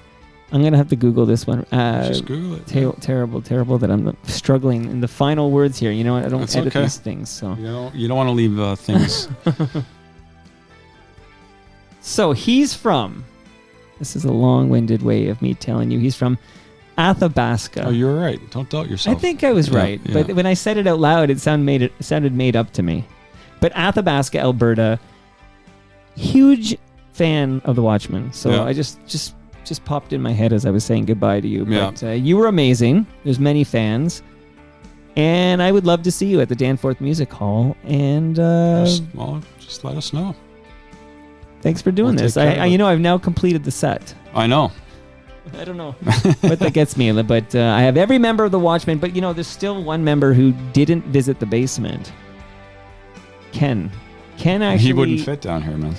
Speaker 2: going to have to Google this one.
Speaker 3: Just Google it.
Speaker 2: Terrible that I'm struggling in the final words here. You know what? I don't
Speaker 3: That's
Speaker 2: edit
Speaker 3: okay.
Speaker 2: these things. So
Speaker 3: you don't want to leave things.
Speaker 2: So he's from, this is a long-winded way of me telling you, he's from Athabasca.
Speaker 3: Oh, you're right. Don't doubt yourself.
Speaker 2: I think I was right, but when I said it out loud, it sounded made up to me. But Athabasca, Alberta, huge fan of the Watchmen. So I just popped in my head as I was saying goodbye to you. But you were amazing. There's many fans, and I would love to see you at the Danforth Music Hall. And
Speaker 3: just let us know.
Speaker 2: Thanks for doing this. I've now completed the set.
Speaker 3: I know.
Speaker 2: I don't know what that gets me, but I have every member of the Watchmen. But there's still one member who didn't visit the basement. Ken actually.
Speaker 3: He wouldn't fit down here, man.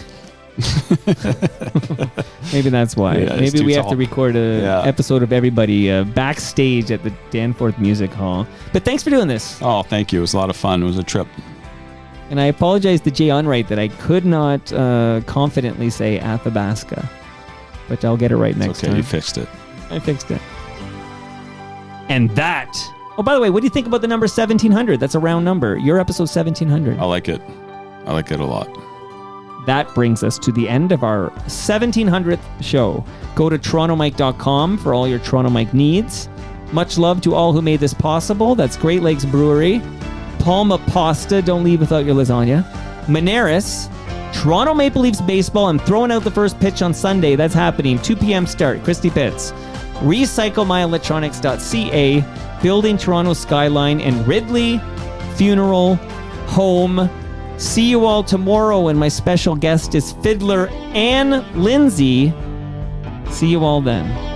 Speaker 2: Maybe that's why.
Speaker 3: Yeah, it's
Speaker 2: Maybe
Speaker 3: too
Speaker 2: we have
Speaker 3: tall.
Speaker 2: to record a episode of everybody backstage at the Danforth Music Hall. But thanks for doing this.
Speaker 3: Oh, thank you. It was a lot of fun. It was a trip.
Speaker 2: And I apologize to Jay Unright that I could not confidently say Athabasca. But I'll get it right next
Speaker 3: Okay,
Speaker 2: time.
Speaker 3: you fixed it.
Speaker 2: I fixed it. And that... Oh, by the way, what do you think about the number 1700? That's a round number. Your episode 1700.
Speaker 3: I like it. I like it a lot.
Speaker 2: That brings us to the end of our 1700th show. Go to torontomike.com for all your Toronto Mike needs. Much love to all who made this possible. That's Great Lakes Brewery, Palma Pasta, don't leave without your lasagna, Moneris, Toronto Maple Leafs Baseball. I'm throwing out the first pitch on Sunday. That's happening. 2 p.m. start. Christie Pitts. RecycleMyElectronics.ca, Building Toronto Skyline, and Ridley Funeral Home. See you all tomorrow, and my special guest is fiddler Ann Lindsay. See you all then.